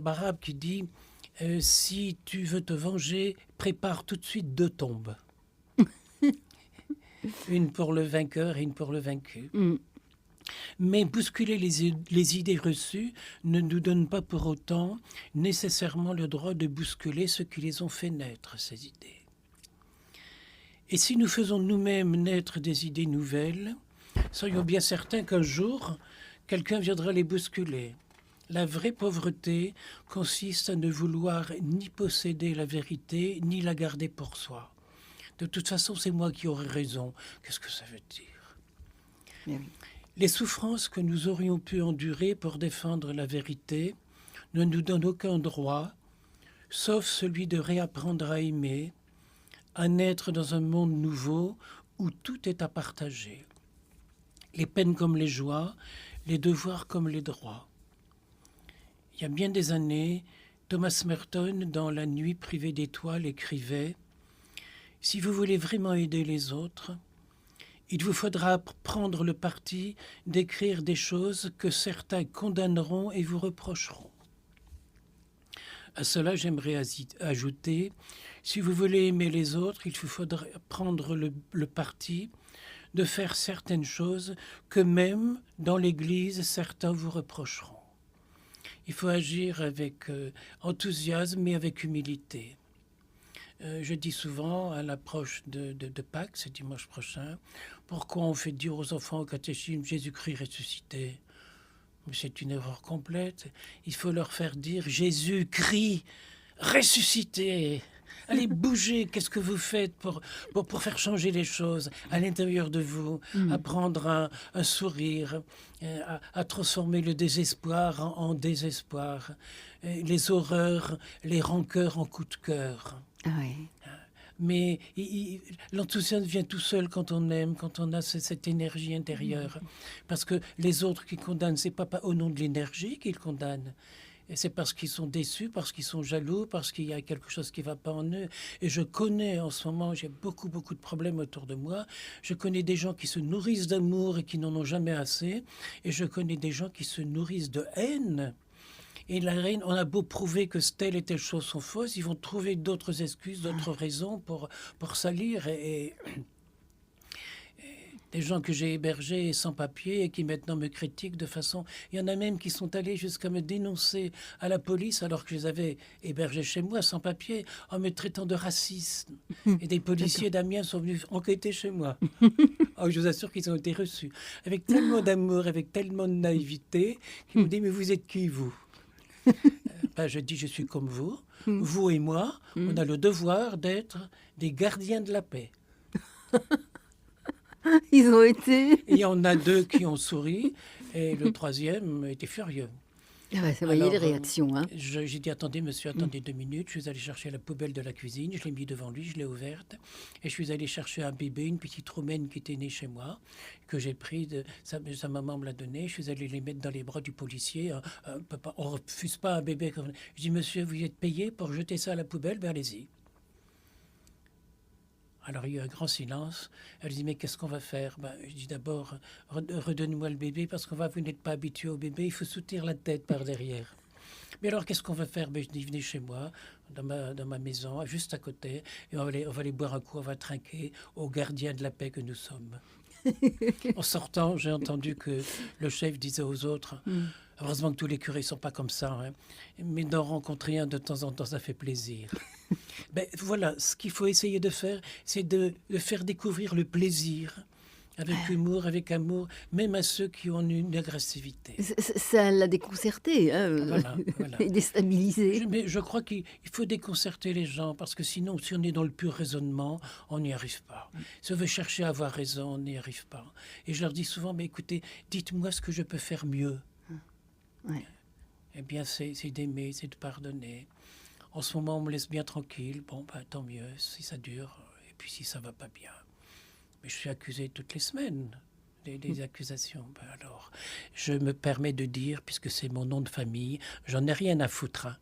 arabe qui dit si tu veux te venger, prépare tout de suite 2 tombes. Une pour le vainqueur et une pour le vaincu. Mais bousculer les idées reçues ne nous donne pas pour autant nécessairement le droit de bousculer ceux qui les ont fait naître, ces idées. Et si nous faisons nous-mêmes naître des idées nouvelles, soyons bien certains qu'un jour, quelqu'un viendra les bousculer. La vraie pauvreté consiste à ne vouloir ni posséder la vérité, ni la garder pour soi. De toute façon, c'est moi qui aurai raison. Qu'est-ce que ça veut dire ? Mais oui. Les souffrances que nous aurions pu endurer pour défendre la vérité ne nous donnent aucun droit, sauf celui de réapprendre à aimer, à naître dans un monde nouveau où tout est à partager. Les peines comme les joies, les devoirs comme les droits. Il y a bien des années, Thomas Merton, dans La nuit privée d'étoiles, écrivait « Si vous voulez vraiment aider les autres, il vous faudra prendre le parti d'écrire des choses que certains condamneront et vous reprocheront. » À cela, j'aimerais ajouter, si vous voulez aimer les autres, il vous faudra prendre le parti de faire certaines choses que même dans l'Église, certains vous reprocheront. Il faut agir avec enthousiasme et avec humilité. Je dis souvent, à l'approche de Pâques, ce dimanche prochain, pourquoi on fait dire aux enfants au catéchisme « Jésus-Christ ressuscité ?» C'est une erreur complète. Il faut leur faire dire « Jésus-Christ ressuscité !» Allez, bougez, qu'est-ce que vous faites pour faire changer les choses à l'intérieur de vous, apprendre un sourire, à transformer le désespoir en désespoir, les horreurs, les rancœurs en coups de cœur. Ah oui. Mais l'enthousiasme vient tout seul quand on aime, quand on a cette énergie intérieure. Parce que les autres qui condamnent, c'est pas au nom de l'énergie qu'ils condamnent. Et c'est parce qu'ils sont déçus, parce qu'ils sont jaloux, parce qu'il y a quelque chose qui ne va pas en eux. Et je connais en ce moment, j'ai beaucoup de problèmes autour de moi. Je connais des gens qui se nourrissent d'amour et qui n'en ont jamais assez. Et je connais des gens qui se nourrissent de haine. Et la haine, on a beau prouver que telle et telle chose sont fausses, ils vont trouver d'autres excuses, d'autres raisons pour salir. Et des gens que j'ai hébergés sans papier et qui maintenant me critiquent de façon... Il y en a même qui sont allés jusqu'à me dénoncer à la police alors que je les avais hébergés chez moi sans papier en me traitant de raciste. Et des policiers d'Amiens sont venus enquêter chez moi. Oh, je vous assure qu'ils ont été reçus. Avec tellement d'amour, avec tellement de naïveté, qu'ils m'ont dit « Mais vous êtes qui, vous ?» Je dis « Je suis comme vous. Vous et moi, on a le devoir d'être des gardiens de la paix. » Ils ont été... Et il y en a 2 qui ont souri et le 3e était furieux. Ah ouais, ça voyait les réactions. Hein. J'ai dit, attendez monsieur, attendez 2 minutes. Je suis allé chercher la poubelle de la cuisine, je l'ai mis devant lui, je l'ai ouverte. Et je suis allé chercher un bébé, une petite roumaine qui était née chez moi, que j'ai pris, sa maman me l'a donné. Je suis allé les mettre dans les bras du policier. On ne refuse pas un bébé. Je dis, monsieur, vous êtes payé pour jeter ça à la poubelle? Ben allez-y. Alors il y a eu un grand silence. Elle dit, mais qu'est-ce qu'on va faire? Je dis d'abord, redonne-moi le bébé parce que vous n'êtes pas habitué au bébé, il faut soutenir la tête par derrière. Mais alors qu'est-ce qu'on va faire? Je dis, venez chez moi, dans ma maison, juste à côté, et on va aller boire un coup, on va trinquer aux gardiens de la paix que nous sommes. En sortant, j'ai entendu que le chef disait aux autres, heureusement que tous les curés ne sont pas comme ça, hein, mais d'en rencontrer un de temps en temps, ça fait plaisir. Voilà, ce qu'il faut essayer de faire, c'est de faire découvrir le plaisir, avec humour, avec amour, même à ceux qui ont une agressivité. Ça l'a déconcerté, hein, voilà. et déstabilisé. Mais je crois qu'il faut déconcerter les gens, parce que sinon, si on est dans le pur raisonnement, on n'y arrive pas. Si on veut chercher à avoir raison, on n'y arrive pas. Et je leur dis souvent, mais écoutez, dites-moi ce que je peux faire mieux. Ouais. Eh bien, c'est d'aimer, c'est de pardonner. En ce moment, on me laisse bien tranquille. Bon, tant mieux, si ça dure, et puis si ça va pas bien. Mais je suis accusé toutes les semaines des accusations. Alors, je me permets de dire, puisque c'est mon nom de famille, j'en ai rien à foutre. Hein.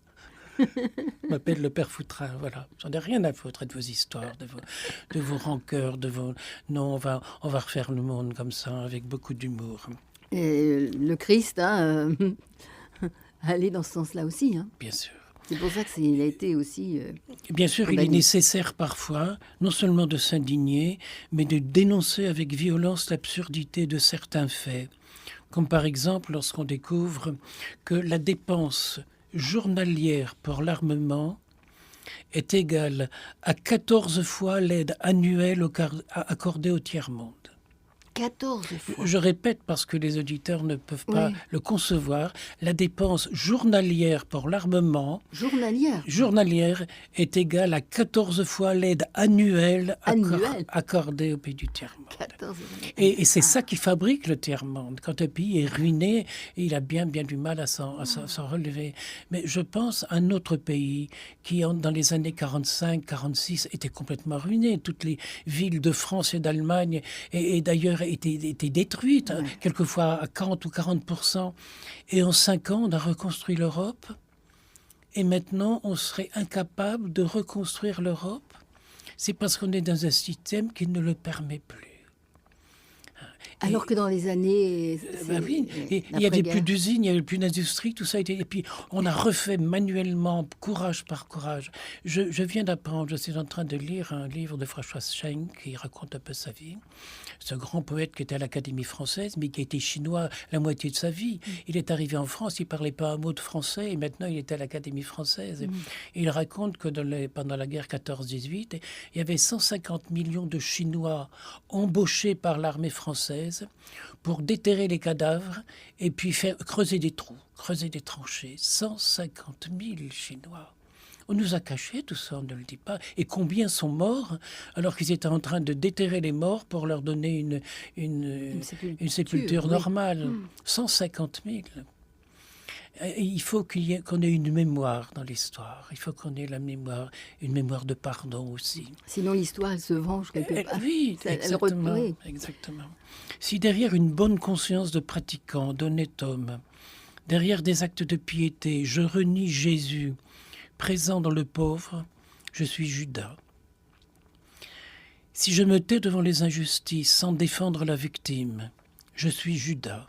Je m'appelle le père Foutrin, voilà. J'en ai rien à foutre de vos histoires, de vos rancœurs, de vos... Non, on va refaire le monde comme ça, avec beaucoup d'humour. Et le Christ allait dans ce sens-là aussi. Hein. Bien sûr. C'est pour ça qu'il a été aussi... Bien sûr, condamné. il est nécessaire parfois, non seulement de s'indigner, mais de dénoncer avec violence l'absurdité de certains faits. Comme par exemple lorsqu'on découvre que la dépense journalière pour l'armement est égale à 14 fois l'aide annuelle accordée au tiers-monde. 14 fois. Je répète parce que les auditeurs ne peuvent pas Oui. le concevoir, la dépense journalière pour l'armement Journalière. est égale à 14 fois l'aide annuelle Annuelle. accordée au pays du tiers-monde. 14 Et c'est ça qui fabrique le tiers-monde. Quand un pays est ruiné, il a bien du mal à s'en relever. Mais je pense à un autre pays qui, dans les années 45-46, était complètement ruiné. Toutes les villes de France et d'Allemagne, et d'ailleurs, étaient détruites, Ouais. quelquefois à 40 ou 40%. Et en 5 ans, on a reconstruit l'Europe. Et maintenant, on serait incapable de reconstruire l'Europe. C'est parce qu'on est dans un système qui ne le permet plus. Alors que dans les années... Oui, et il n'y avait plus d'usines, il n'y avait plus d'industrie, tout ça. Et puis, on a refait manuellement, courage par courage. Je viens d'apprendre, je suis en train de lire un livre de François Schenck qui raconte un peu sa vie. Ce grand poète qui était à l'Académie française, mais qui a été chinois la moitié de sa vie. Il est arrivé en France, il ne parlait pas un mot de français, et maintenant il était à l'Académie française. Et il raconte que pendant la guerre 14-18, il y avait 150 millions de Chinois embauchés par l'armée française pour déterrer les cadavres et puis faire creuser des trous, creuser des tranchées. 150 000 Chinois. On nous a caché tout ça, on ne le dit pas. Et combien sont morts alors qu'ils étaient en train de déterrer les morts pour leur donner une sépulture oui. normale. 150 000. Et il faut qu'on ait une mémoire dans l'histoire. Il faut qu'on ait la mémoire, une mémoire de pardon aussi. Sinon, l'histoire, elle se venge quelque part. Oui, exactement, exactement. Si derrière une bonne conscience de pratiquant, d'honnête homme, derrière des actes de piété, je renie Jésus, présent dans le pauvre, je suis Judas. Si je me tais devant les injustices sans défendre la victime, je suis Judas.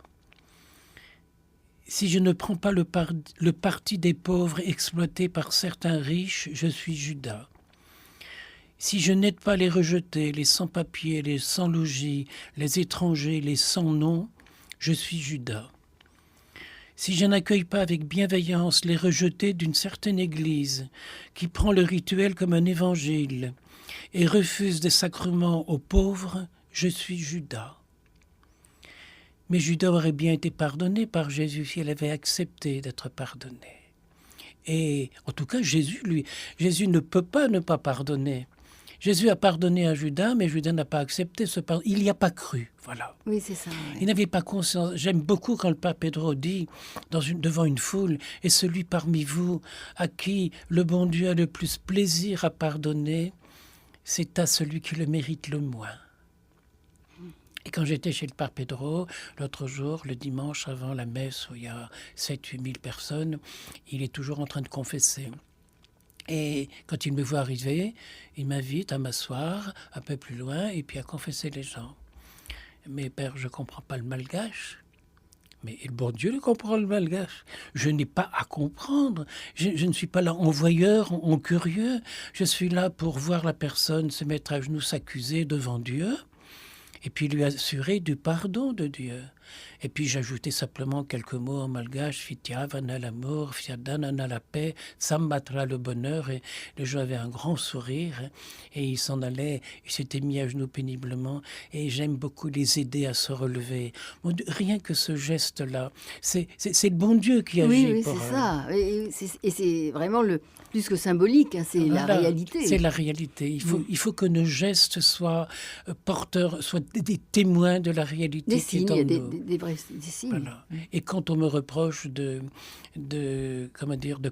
Si je ne prends pas le parti des pauvres exploités par certains riches, je suis Judas. Si je n'aide pas les rejetés, les sans-papiers, les sans-logis, les étrangers, les sans-nom, je suis Judas. Si je n'accueille pas avec bienveillance les rejetés d'une certaine Église qui prend le rituel comme un évangile et refuse des sacrements aux pauvres, je suis Judas. Mais Judas aurait bien été pardonné par Jésus si elle avait accepté d'être pardonné. Et en tout cas, Jésus ne peut pas ne pas pardonner. Jésus a pardonné à Judas, mais Judas n'a pas accepté ce pardon. Il n'y a pas cru, voilà. Oui, c'est ça. Ouais. Il n'avait pas conscience. J'aime beaucoup quand le pape Pedro dit, devant une foule, « Et celui parmi vous à qui le bon Dieu a le plus plaisir à pardonner, c'est à celui qui le mérite le moins. » Et quand j'étais chez le pape Pedro, l'autre jour, le dimanche avant la messe où il y a 7-8 000 personnes, il est toujours en train de confesser. Et quand il me voit arriver, il m'invite à m'asseoir un peu plus loin et puis à confesser les gens. Mais père, je ne comprends pas le malgache. Mais le bon Dieu le comprend le malgache. Je n'ai pas à comprendre. Je ne suis pas là en voyeur, en curieux. Je suis là pour voir la personne se mettre à genoux, s'accuser devant Dieu et puis lui assurer du pardon de Dieu. Et puis j'ajoutais simplement quelques mots en malgache, Fitiavana l'amour, Fiadanana la paix, Sambatra le bonheur. Et le jeu avait un grand sourire et il s'en allait, il s'était mis à genoux péniblement. Et j'aime beaucoup les aider à se relever. Bon, rien que ce geste-là, c'est le bon Dieu qui agit. Oui, c'est ça. Et c'est vraiment plus que symbolique, hein, c'est la réalité. C'est la réalité. Il faut que nos gestes soient porteurs, soient des témoins de la réalité des qui signes, est en nous. Des signes. Voilà. Et quand on me reproche de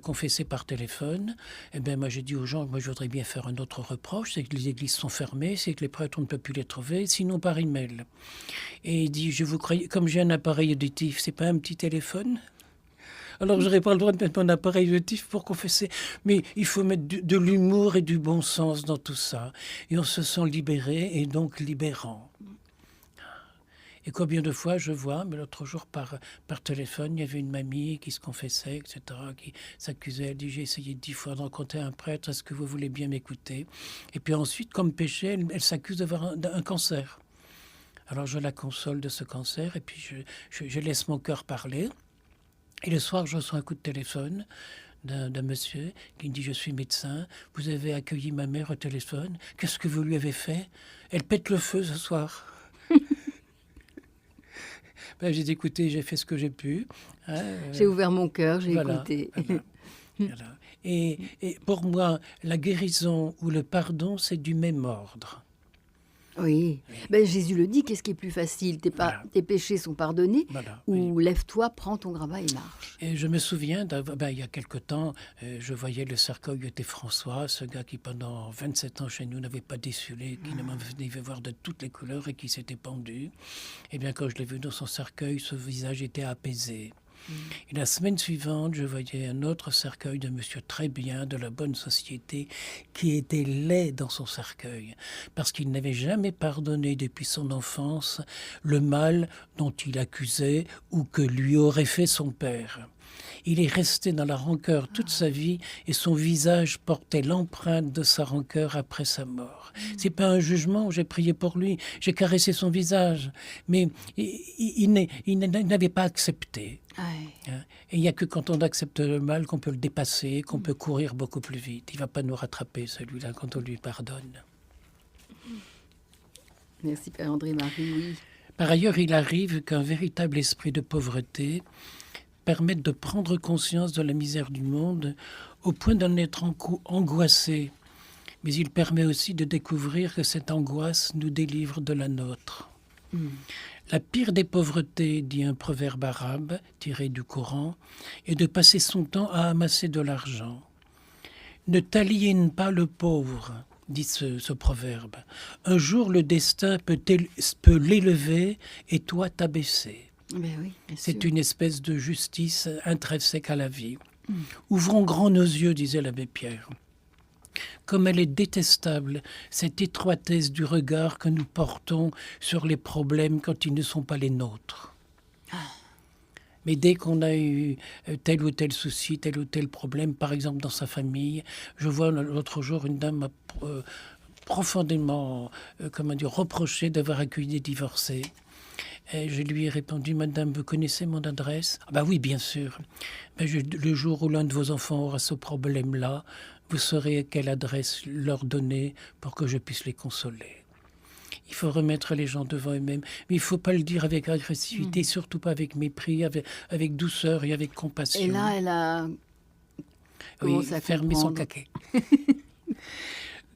confesser par téléphone, eh ben moi j'ai dit aux gens, moi je voudrais bien faire un autre reproche, c'est que les églises sont fermées, c'est que les prêtres on ne peut plus les trouver, sinon par email. Et il dit, je vous croyais, comme j'ai un appareil auditif, c'est pas un petit téléphone ? Alors, je n'aurais pas le droit de mettre mon appareil auditif pour confesser. Mais il faut mettre de l'humour et du bon sens dans tout ça. Et on se sent libéré et donc libérant. Et combien de fois je vois, mais l'autre jour par téléphone, il y avait une mamie qui se confessait, etc., qui s'accusait, elle dit, j'ai essayé 10 fois de rencontrer un prêtre, est-ce que vous voulez bien m'écouter? Et puis ensuite, comme péché, elle s'accuse d'avoir un cancer. Alors je la console de ce cancer, et puis je laisse mon cœur parler. Et le soir, je reçois un coup de téléphone d'un monsieur qui me dit, je suis médecin, vous avez accueilli ma mère au téléphone, qu'est-ce que vous lui avez fait? Elle pète le feu ce soir. J'ai dit, écoutez, j'ai fait ce que j'ai pu. J'ai ouvert mon cœur, j'ai voilà, écouté. Voilà. Et pour moi, la guérison ou le pardon, c'est du même ordre. Oui. Jésus le dit, qu'est-ce qui est plus facile? Tes péchés sont pardonnés, ou lève-toi, prends ton grabat et marche. Et je me souviens, il y a quelque temps, je voyais le cercueil de François, ce gars qui pendant 27 ans chez nous n'avait pas décelé, qui ne venait voir de toutes les couleurs et qui s'était pendu. Eh bien, quand je l'ai vu dans son cercueil, ce visage était apaisé. Et la semaine suivante, je voyais un autre cercueil de monsieur très bien, de la bonne société, qui était laid dans son cercueil, parce qu'il n'avait jamais pardonné depuis son enfance le mal dont il accusait ou que lui aurait fait son père. Il est resté dans la rancœur toute sa vie et son visage portait l'empreinte de sa rancœur après sa mort. C'est pas un jugement, j'ai prié pour lui, j'ai caressé son visage, mais il n'avait pas accepté. Et il n'y a que quand on accepte le mal qu'on peut le dépasser, qu'on peut courir beaucoup plus vite. Il ne va pas nous rattraper, celui-là, quand on lui pardonne. Merci Père André-Marie, oui. Par ailleurs, il arrive qu'un véritable esprit de pauvreté permette de prendre conscience de la misère du monde au point d'en être angoissé. Mais il permet aussi de découvrir que cette angoisse nous délivre de la nôtre. La pire des pauvretés, dit un proverbe arabe tiré du Coran, est de passer son temps à amasser de l'argent. Ne t'aliène pas le pauvre, dit ce proverbe. Un jour, le destin peut l'élever et toi t'abaisser. Oui, c'est une espèce de justice intrinsèque à la vie. Ouvrons grand nos yeux, disait l'abbé Pierre. Comme elle est détestable, cette étroitesse du regard que nous portons sur les problèmes quand ils ne sont pas les nôtres. Mais dès qu'on a eu tel ou tel souci, tel ou tel problème, par exemple dans sa famille, je vois l'autre jour une dame m'a profondément reproché d'avoir accueilli des divorcés. Et je lui ai répondu, madame, vous connaissez mon adresse? Ah oui, bien sûr. Le jour où l'un de vos enfants aura ce problème-là, vous saurez quelle adresse leur donner pour que je puisse les consoler. Il faut remettre les gens devant eux-mêmes, mais il ne faut pas le dire avec agressivité, surtout pas avec mépris, avec douceur et avec compassion. Et là, elle a fermé son caquet.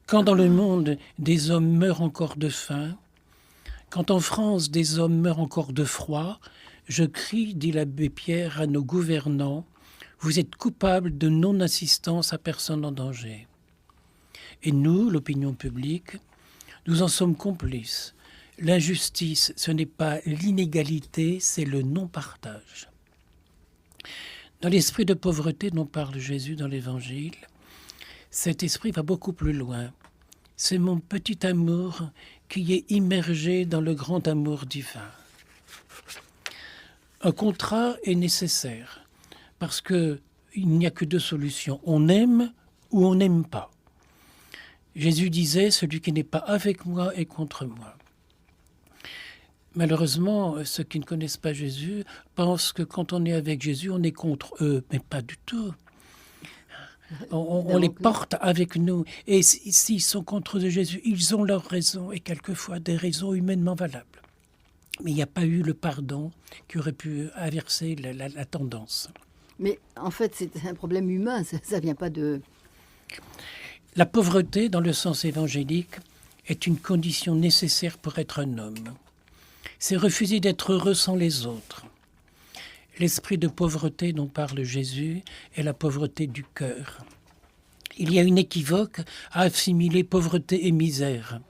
Quand dans le monde, des hommes meurent encore de faim, quand en France, des hommes meurent encore de froid, je crie, dit l'abbé Pierre, à nos gouvernants, vous êtes coupables de non-assistance à personne en danger. Et nous, l'opinion publique, nous en sommes complices. L'injustice, ce n'est pas l'inégalité, c'est le non-partage. Dans l'esprit de pauvreté dont parle Jésus dans l'Évangile, cet esprit va beaucoup plus loin. C'est mon petit amour qui est immergé dans le grand amour divin. Un contrat est nécessaire parce qu'il n'y a que deux solutions. On aime ou on n'aime pas. Jésus disait, celui qui n'est pas avec moi est contre moi. Malheureusement, ceux qui ne connaissent pas Jésus pensent que quand on est avec Jésus, on est contre eux, mais pas du tout. On les porte avec nous. Et s'ils sont contre Jésus, ils ont leurs raisons, et quelquefois des raisons humainement valables. Mais il n'y a pas eu le pardon qui aurait pu inverser la tendance. Mais en fait, c'est un problème humain, ça ne vient pas de... La pauvreté, dans le sens évangélique, est une condition nécessaire pour être un homme. C'est refuser d'être heureux sans les autres. L'esprit de pauvreté dont parle Jésus est la pauvreté du cœur. Il y a une équivoque à assimiler pauvreté et misère,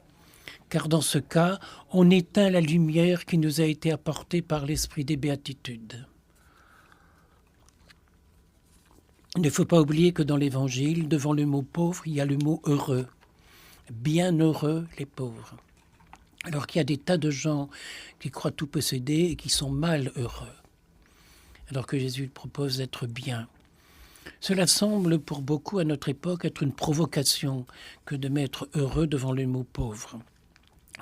car dans ce cas, on éteint la lumière qui nous a été apportée par l'esprit des béatitudes. Il ne faut pas oublier que dans l'Évangile, devant le mot pauvre, il y a le mot heureux. Bienheureux les pauvres. Alors qu'il y a des tas de gens qui croient tout posséder et qui sont mal heureux. Alors que Jésus propose d'être bien. Cela semble pour beaucoup à notre époque être une provocation que de mettre heureux devant le mot pauvre.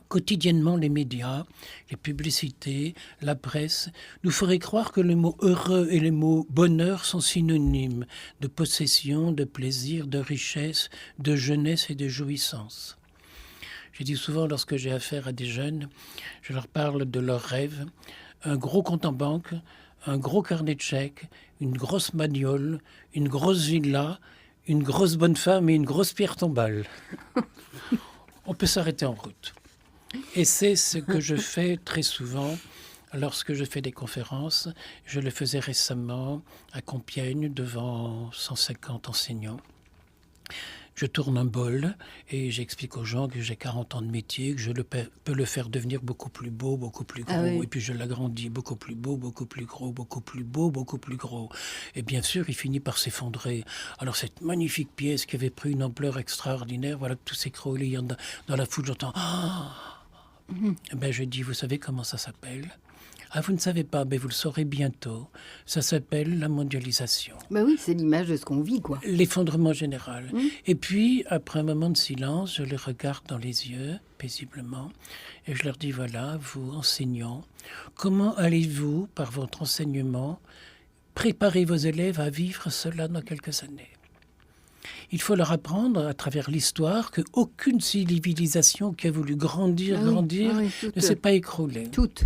Quotidiennement, les médias, les publicités, la presse nous feraient croire que le mot heureux et le mot bonheur sont synonymes de possession, de plaisir, de richesse, de jeunesse et de jouissance. Je dis souvent, lorsque j'ai affaire à des jeunes, je leur parle de leurs rêves, un gros compte en banque, un gros carnet de chèques, une grosse bagnole, une grosse villa, une grosse bonne femme et une grosse pierre tombale. On peut s'arrêter en route. Et c'est ce que je fais très souvent lorsque je fais des conférences. Je le faisais récemment à Compiègne devant 150 enseignants. Je tourne un bol et j'explique aux gens que j'ai 40 ans de métier, que je peux le faire devenir beaucoup plus beau, beaucoup plus gros. Ah oui. Et puis je l'agrandis beaucoup plus beau, beaucoup plus gros, beaucoup plus beau, beaucoup plus gros. Et bien sûr, il finit par s'effondrer. Alors cette magnifique pièce qui avait pris une ampleur extraordinaire, voilà, tout s'écroule dans la foule, j'entends... Ben, je dis, vous savez comment ça s'appelle ? Ah, vous ne savez pas, mais vous le saurez bientôt. Ça s'appelle la mondialisation. Ben oui, c'est l'image de ce qu'on vit, quoi. L'effondrement général. Et puis, après un moment de silence, je les regarde dans les yeux, paisiblement, et je leur dis, voilà, vous, enseignants, comment allez-vous, par votre enseignement, préparer vos élèves à vivre cela dans quelques années ? Il faut leur apprendre, à travers l'histoire, qu'aucune civilisation qui a voulu grandir, ne s'est pas écroulée. Toutes,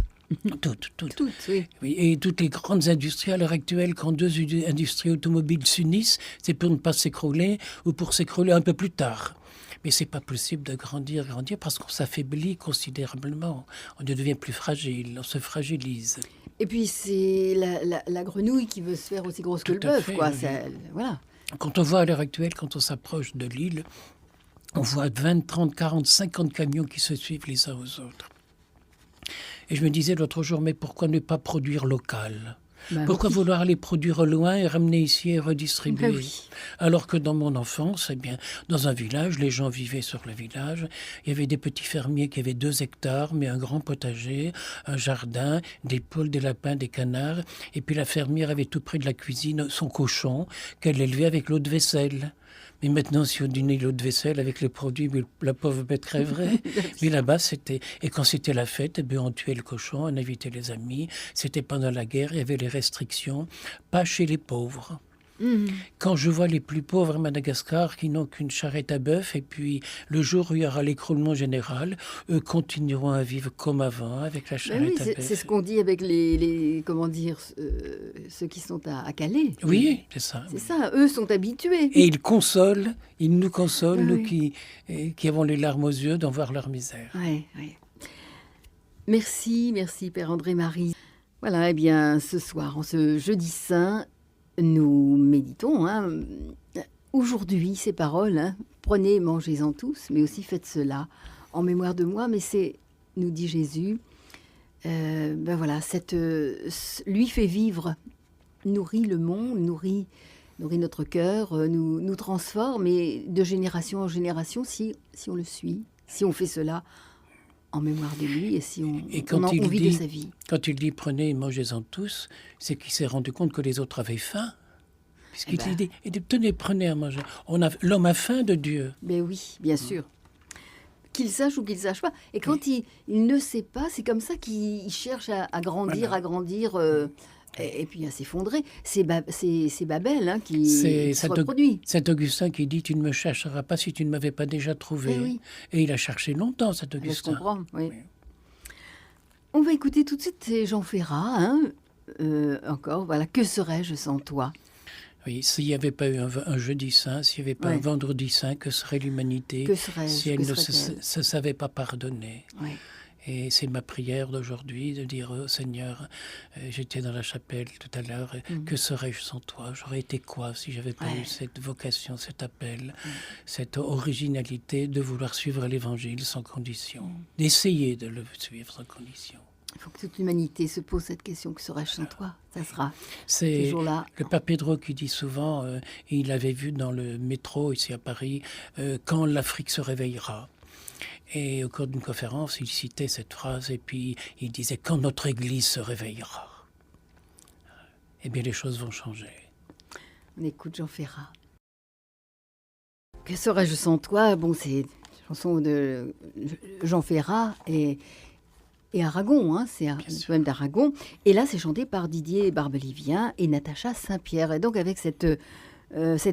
oui. Oui. Et toutes les grandes industries à l'heure actuelle, quand deux industries automobiles s'unissent, c'est pour ne pas s'écrouler ou pour s'écrouler un peu plus tard. Mais c'est pas possible de grandir parce qu'on s'affaiblit considérablement. On devient plus fragile, on se fragilise. Et puis c'est la grenouille qui veut se faire aussi grosse que le bœuf, quoi. Oui. Voilà. Quand on voit à l'heure actuelle, quand on s'approche de l'île, on voit 20, 30, 40, 50 camions qui se suivent les uns aux autres. Et je me disais l'autre jour, mais pourquoi ne pas produire local ? Pourquoi vouloir les produire au loin et ramener ici et redistribuer ? Oui. Alors que dans mon enfance, eh bien, dans un village, les gens vivaient sur le village. Il y avait des petits fermiers qui avaient 2 hectares, mais un grand potager, un jardin, des poules, des lapins, des canards. Et puis la fermière avait tout près de la cuisine son cochon qu'elle élevait avec l'eau de vaisselle. Mais maintenant, si on dînait l'eau de vaisselle avec les produits, la pauvre bête crèverait. Mais là-bas, c'était... Et quand c'était la fête, eh bien, on tuait le cochon, on invitait les amis. C'était pendant la guerre, il y avait les restrictions. Pas chez les pauvres. Quand je vois les plus pauvres à Madagascar qui n'ont qu'une charrette à bœuf, et puis le jour où il y aura l'écroulement général, eux continueront à vivre comme avant avec la charrette à bœuf. C'est ce qu'on dit avec ceux qui sont à Calais. Oui, c'est ça. C'est ça, eux sont habitués. Et ils nous consolent, nous qui avons les larmes aux yeux d'en voir leur misère. Oui. Merci Père André-Marie. Voilà, eh bien, ce soir, en ce jeudi saint, nous méditons aujourd'hui ces paroles. Prenez et mangez-en tous, mais aussi faites cela en mémoire de moi. Mais c'est, nous dit Jésus, voilà, lui fait vivre, nourrit le monde, nourrit notre cœur, nous transforme, et de génération en génération, si on le suit, si on fait cela en mémoire de lui et si on vit de sa vie. Quand il dit « prenez et mangez-en tous », c'est qu'il s'est rendu compte que les autres avaient faim. Puisqu'il dit « tenez, prenez à manger ». L'homme a faim de Dieu. Ben oui, bien sûr. Qu'il sache ou qu'il ne sache pas. Et quand il ne sait pas, c'est comme ça qu'il cherche à grandir, voilà. Et puis à s'effondrer. C'est Babel qui se reproduit. C'est Augustin qui dit « Tu ne me chercheras pas si tu ne m'avais pas déjà trouvé ». Oui. Et il a cherché longtemps, cet Augustin. Je comprends, oui. On va écouter tout de suite Jean Ferrat, encore. Voilà, que serais-je sans toi ? Oui, s'il n'y avait pas eu un jeudi saint, s'il n'y avait pas un vendredi saint, que serait l'humanité si elle ne se savait pas pardonner ? Et c'est ma prière d'aujourd'hui de dire « Seigneur, j'étais dans la chapelle tout à l'heure, que serais-je sans toi ? J'aurais été quoi si j'avais pas eu cette vocation, cet appel, cette originalité de vouloir suivre l'Évangile sans condition, d'essayer de le suivre sans condition ». Il faut que toute l'humanité se pose cette question, que serais-je sans toi ? Ça sera c'est toujours là. Le Père Pedro qui dit souvent, il avait vu dans le métro ici à Paris, quand l'Afrique se réveillera. Et au cours d'une conférence, il citait cette phrase et puis il disait « Quand notre Église se réveillera, eh bien les choses vont changer. » On écoute Jean Ferrat. Que serais-je sans toi? Bon, c'est une chanson de Jean Ferrat et Aragon, hein, c'est un poème d'Aragon. Et là, c'est chanté par Didier Barbelivien et Natacha Saint-Pierre. Et donc, avec cette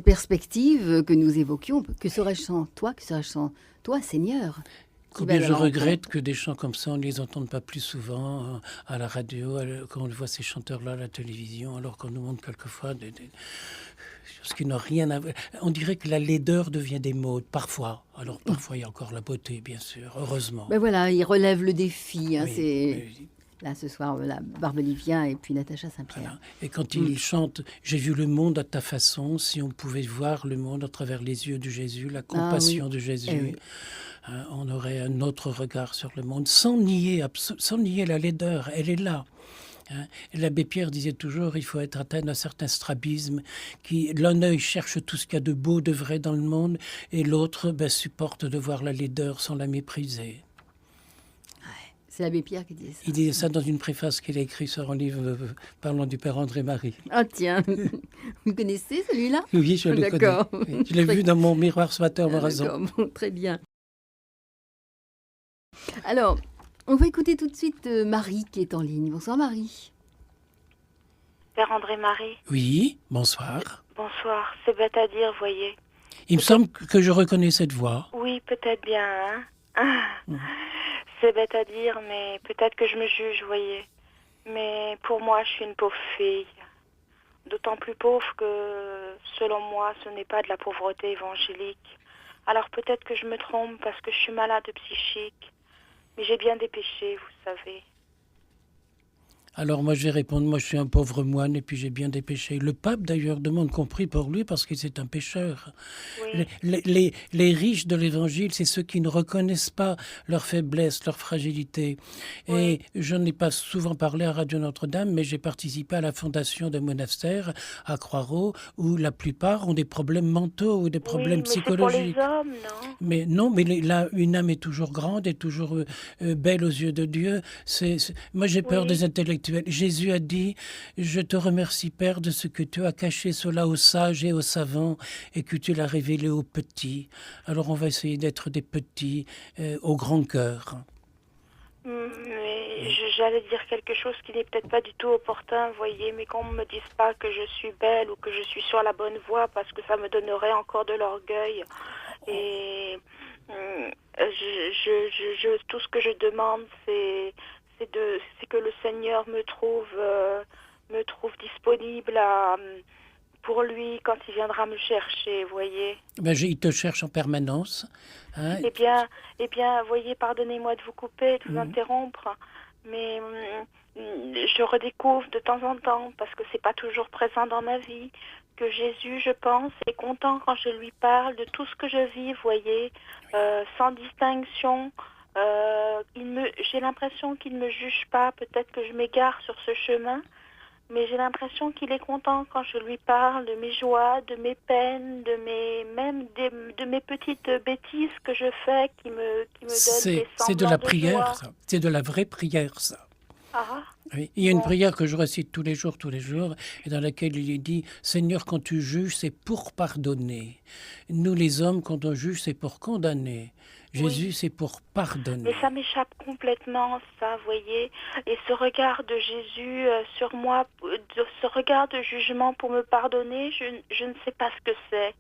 perspective que nous évoquions, que serais-je sans toi? Que serais-je sans toi, Seigneur? Combien je regrette que des chants comme ça, on ne les entende pas plus souvent à la radio, quand on voit ces chanteurs-là à la télévision, alors qu'on nous montre quelquefois des choses qui n'ont rien à voir. On dirait que la laideur devient des modes, parfois. Alors parfois, il y a encore la beauté, bien sûr, heureusement. Ben voilà, il relève le défi. Hein, Oui. Là, ce soir, voilà, Barbelivien et puis Natacha Saint-Pierre. Voilà. Et quand il chante « J'ai vu le monde à ta façon », si on pouvait voir le monde à travers les yeux de Jésus, la compassion de Jésus, on aurait un autre regard sur le monde, sans nier la laideur, elle est là. L'abbé Pierre disait toujours il faut être atteint d'un certain strabisme, l'un œil cherche tout ce qu'il y a de beau, de vrai dans le monde, et l'autre supporte de voir la laideur sans la mépriser. C'est l'abbé Pierre qui disait ça. Il disait ça dans une préface qu'il a écrite sur un livre parlant du Père André-Marie. Ah tiens, vous connaissez celui-là? Oui, je le connais. Oui, je l'ai vu dans mon miroir ce matin, raison. Bon, très bien. Alors, on va écouter tout de suite Marie qui est en ligne. Bonsoir Marie. Père André-Marie. Oui, bonsoir. Bonsoir, c'est bête à dire, voyez. Il me semble que je reconnais cette voix. Oui, peut-être bien, hein. C'est bête à dire, mais peut-être que je me juge, voyez. Mais pour moi, je suis une pauvre fille. D'autant plus pauvre que, selon moi, ce n'est pas de la pauvreté évangélique. Alors peut-être que je me trompe parce que je suis malade psychique. Mais j'ai bien des péchés, vous savez. Alors moi je vais répondre, moi je suis un pauvre moine et puis j'ai bien des péchés. Le pape d'ailleurs demande qu'on prie pour lui parce que c'est un pécheur. Oui. Les riches de l'évangile, c'est ceux qui ne reconnaissent pas leur faiblesse, leur fragilité. Oui. Et je n'ai pas souvent parlé à Radio Notre-Dame, mais j'ai participé à la fondation d'un monastère à Croix-Rouge où la plupart ont des problèmes mentaux ou des problèmes psychologiques. C'est pour les hommes, non? Mais non, mais là, une âme est toujours grande, est toujours belle aux yeux de Dieu. Moi j'ai peur des intellectuels. Jésus a dit « Je te remercie, Père, de ce que tu as caché cela aux sages et aux savants et que tu l'as révélé aux petits. » Alors on va essayer d'être des petits au grand cœur. Mais j'allais dire quelque chose qui n'est peut-être pas du tout opportun, voyez, mais qu'on ne me dise pas que je suis belle ou que je suis sur la bonne voie parce que ça me donnerait encore de l'orgueil. Et tout ce que je demande, c'est que le Seigneur me trouve disponible pour lui quand il viendra me chercher, voyez. Il te cherche en permanence. Hein. Eh bien, voyez, pardonnez-moi de vous couper, de vous interrompre, mais je redécouvre de temps en temps, parce que c'est pas toujours présent dans ma vie, que Jésus, je pense, est content quand je lui parle de tout ce que je vis, voyez, sans distinction. J'ai l'impression qu'il ne me juge pas, peut-être que je m'égare sur ce chemin, mais j'ai l'impression qu'il est content quand je lui parle de mes joies, de mes peines, de mes petites bêtises que je fais qui me donnent des semblants de joie. C'est de la prière, ça. C'est de la vraie prière, ça. Ah. Oui. Il y a une prière que je récite tous les jours, et dans laquelle il est dit « Seigneur, quand tu juges, c'est pour pardonner. Nous, les hommes, quand on juge, c'est pour condamner. Jésus, c'est pour pardonner. » Mais ça m'échappe complètement, ça, voyez. Et ce regard de Jésus sur moi, ce regard de jugement pour me pardonner, je ne sais pas ce que c'est.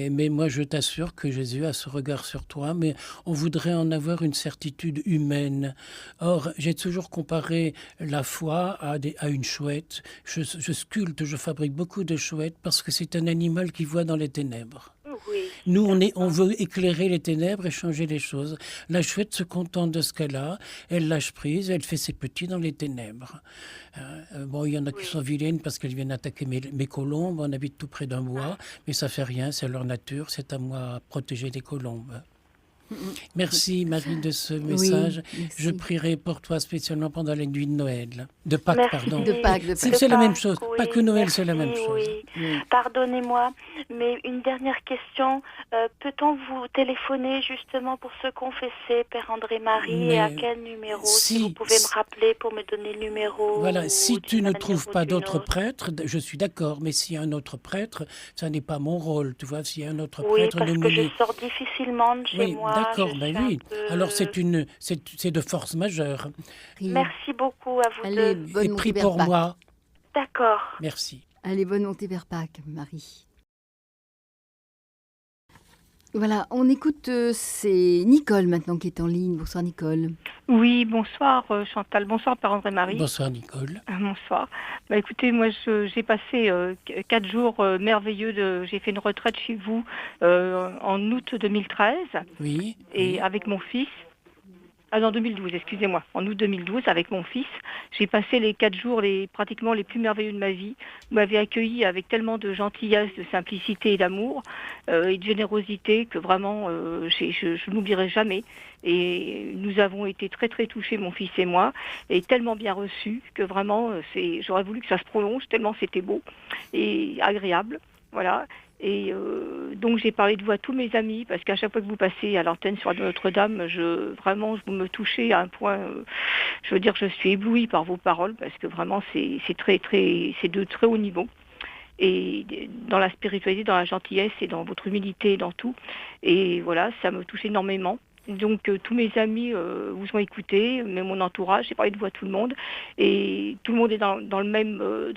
Mais moi, je t'assure que Jésus a ce regard sur toi, mais on voudrait en avoir une certitude humaine. Or, j'ai toujours comparé la foi à une chouette. Je sculpte, je fabrique beaucoup de chouettes parce que c'est un animal qui voit dans les ténèbres. Oui. Nous, on veut éclairer les ténèbres et changer les choses. La chouette se contente de ce qu'elle a, elle lâche prise, elle fait ses petits dans les ténèbres. Il y en a qui sont vilaines parce qu'elles viennent attaquer mes colombes. On habite tout près d'un bois, mais ça fait rien, c'est leur nature, c'est à moi à protéger les colombes. Merci Marie de ce message. merci. Je prierai pour toi spécialement pendant la nuit de Noël. De Pâques, Merci. pardon. De Pâques, de C'est Pâques. la même Pâques, chose. oui, Pâques ou Noël, merci, c'est la même chose. oui. Oui. Pardonnez-moi, mais une dernière question. Peut-on vous téléphoner justement pour se confesser, Père André-Marie, Mais et à quel numéro? Si si- vous pouvez me rappeler pour me donner le numéro. Voilà, ou si tu d'une ne manière trouves ou pas d'une d'autre autre. prêtre, je suis d'accord, mais s'il y a un autre prêtre, ça n'est pas mon rôle. Tu vois, s'il y a un autre Oui, prêtre, parce que nommé. je sors difficilement de chez Oui, moi. d'accord, je ben suis un oui. peu- Alors c'est de force majeure. Merci beaucoup à vous Allez, deux. bonne Et montée prie vers pour Pâques. moi. D'accord. Merci. Allez, bonne montée vers Pâques, Marie. Voilà, on écoute, c'est Nicole maintenant qui est en ligne. Bonsoir Nicole. Oui, bonsoir Chantal, bonsoir Père André-Marie. Bonsoir Nicole. Bonsoir. Bah, écoutez, moi j'ai passé 4 jours merveilleux. J'ai fait une retraite chez vous en août 2013 Oui. et oui. avec mon fils. Ah non, 2012, excusez-moi. En août 2012, avec mon fils, j'ai passé les 4 jours pratiquement les plus merveilleux de ma vie. Vous m'avez accueilli avec tellement de gentillesse, de simplicité et d'amour et de générosité que vraiment, je n'oublierai jamais. Et nous avons été très très touchés, mon fils et moi, et tellement bien reçus que vraiment, j'aurais voulu que ça se prolonge, tellement c'était beau et agréable. Voilà. Et donc j'ai parlé de vous à tous mes amis parce qu'à chaque fois que vous passez à l'antenne sur Notre-Dame, vous me touchez à un point. Je veux dire, je suis éblouie par vos paroles parce que vraiment c'est de très haut niveau. Et dans la spiritualité, dans la gentillesse et dans votre humilité et dans tout. Et voilà, ça me touche énormément. Donc tous mes amis vous ont écouté, mais mon entourage, j'ai parlé de vous à tout le monde, et tout le monde est dans la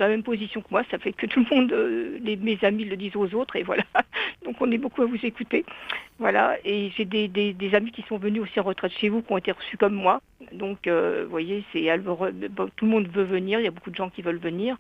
même position que moi. Ça fait que tout le monde, mes amis le disent aux autres, et voilà. Donc on est beaucoup à vous écouter, voilà. Et j'ai des amis qui sont venus aussi en retraite chez vous, qui ont été reçus comme moi. Donc vous voyez, tout le monde veut venir. Il y a beaucoup de gens qui veulent venir.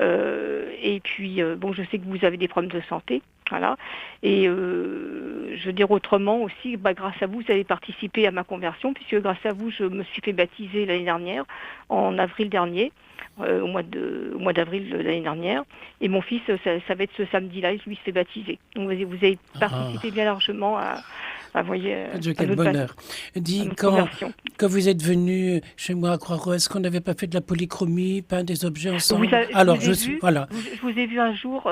Et puis bon, je sais que vous avez des problèmes de santé. Voilà. Et je veux dire autrement aussi, grâce à vous, vous avez participé à ma conversion, puisque grâce à vous, je me suis fait baptiser l'année dernière, en avril dernier, au mois d'avril de l'année dernière. Et mon fils, ça va être ce samedi-là, lui se fait baptiser. Donc vous avez participé bien largement à Dieu, quel bonheur. Dis, quand vous êtes venu chez moi à Croix-Rousse, est-ce qu'on n'avait pas fait de la polychromie, peint des objets ensemble? Je vous ai vu un jour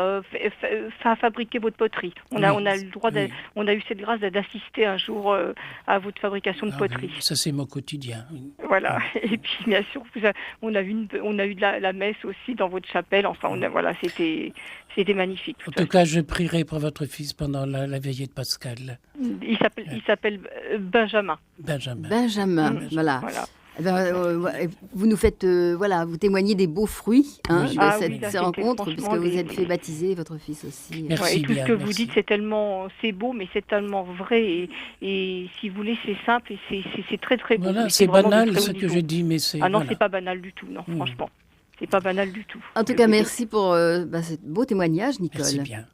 fabriquer votre poterie. On a eu le droit, on a eu cette grâce d'assister un jour à votre fabrication de poterie. Oui, ça c'est mon quotidien. Voilà. Et puis bien sûr, on a eu de la messe aussi dans votre chapelle. Enfin, c'était magnifique. En tout cas, je prierai pour votre fils pendant la veillée de Pascal. Il s'appelle Benjamin. Benjamin, voilà. Eh ben, vous nous faites, vous témoignez des beaux fruits de ces rencontres, puisque vous êtes fait baptiser, votre fils aussi. Merci et tout ce que vous dites, c'est beau, mais c'est tellement vrai. Et si vous voulez, c'est simple et c'est très très beau. Voilà, c'est banal ce que je dis, mais c'est... Ah non, c'est pas banal du tout, non, franchement. C'est pas banal du tout. En tout cas, merci pour ce beau témoignage, Nicole. Merci bien.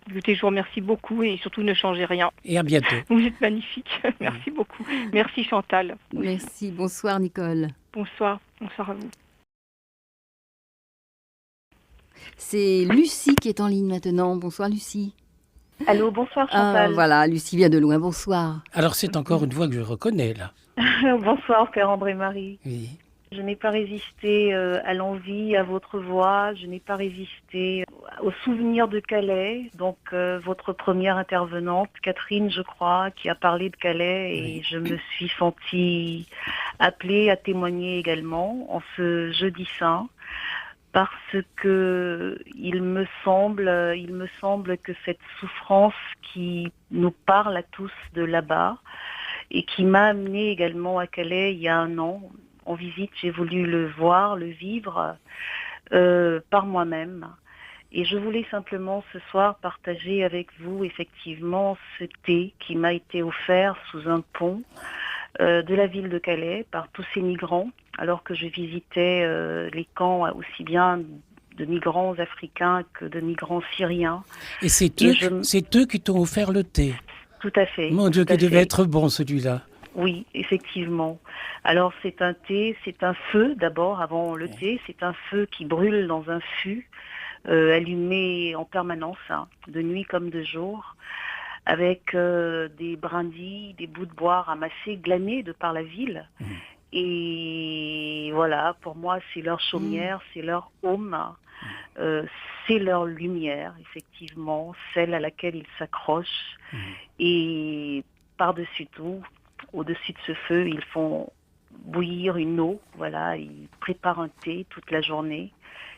Écoutez, je vous remercie beaucoup et surtout ne changez rien. Et à bientôt. Vous êtes magnifique. Merci beaucoup. Merci Chantal. Merci. Bonsoir Nicole. Bonsoir. Bonsoir à vous. C'est Lucie qui est en ligne maintenant. Bonsoir Lucie. Allô, bonsoir Chantal. Voilà, Lucie vient de loin. Bonsoir. Alors c'est encore une voix que je reconnais là. Bonsoir Père André-Marie. Oui. Je n'ai pas résisté à l'envie, à votre voix, je n'ai pas résisté au souvenir de Calais, donc votre première intervenante, Catherine, je crois, qui a parlé de Calais, et je me suis sentie appelée à témoigner également en ce jeudi saint, parce que il me semble que cette souffrance qui nous parle à tous de là-bas, et qui m'a amenée également à Calais il y a 1 an, en visite, j'ai voulu le voir, le vivre par moi-même. Et je voulais simplement ce soir partager avec vous effectivement ce thé qui m'a été offert sous un pont de la ville de Calais par tous ces migrants, alors que je visitais les camps aussi bien de migrants africains que de migrants syriens. Et c'est eux qui t'ont offert le thé. Tout à fait. Mon Dieu, qui devait être bon celui-là. Oui, effectivement. Alors c'est un thé, c'est un feu d'abord avant le thé, c'est un feu qui brûle dans un fût allumé en permanence, de nuit comme de jour, avec des brindilles, des bouts de bois ramassés, glanés de par la ville. Et voilà, pour moi, c'est leur chaumière, c'est leur home, c'est leur lumière, effectivement, celle à laquelle ils s'accrochent. Et par-dessus tout, au-dessus de ce feu, ils font bouillir une eau, voilà, ils préparent un thé toute la journée.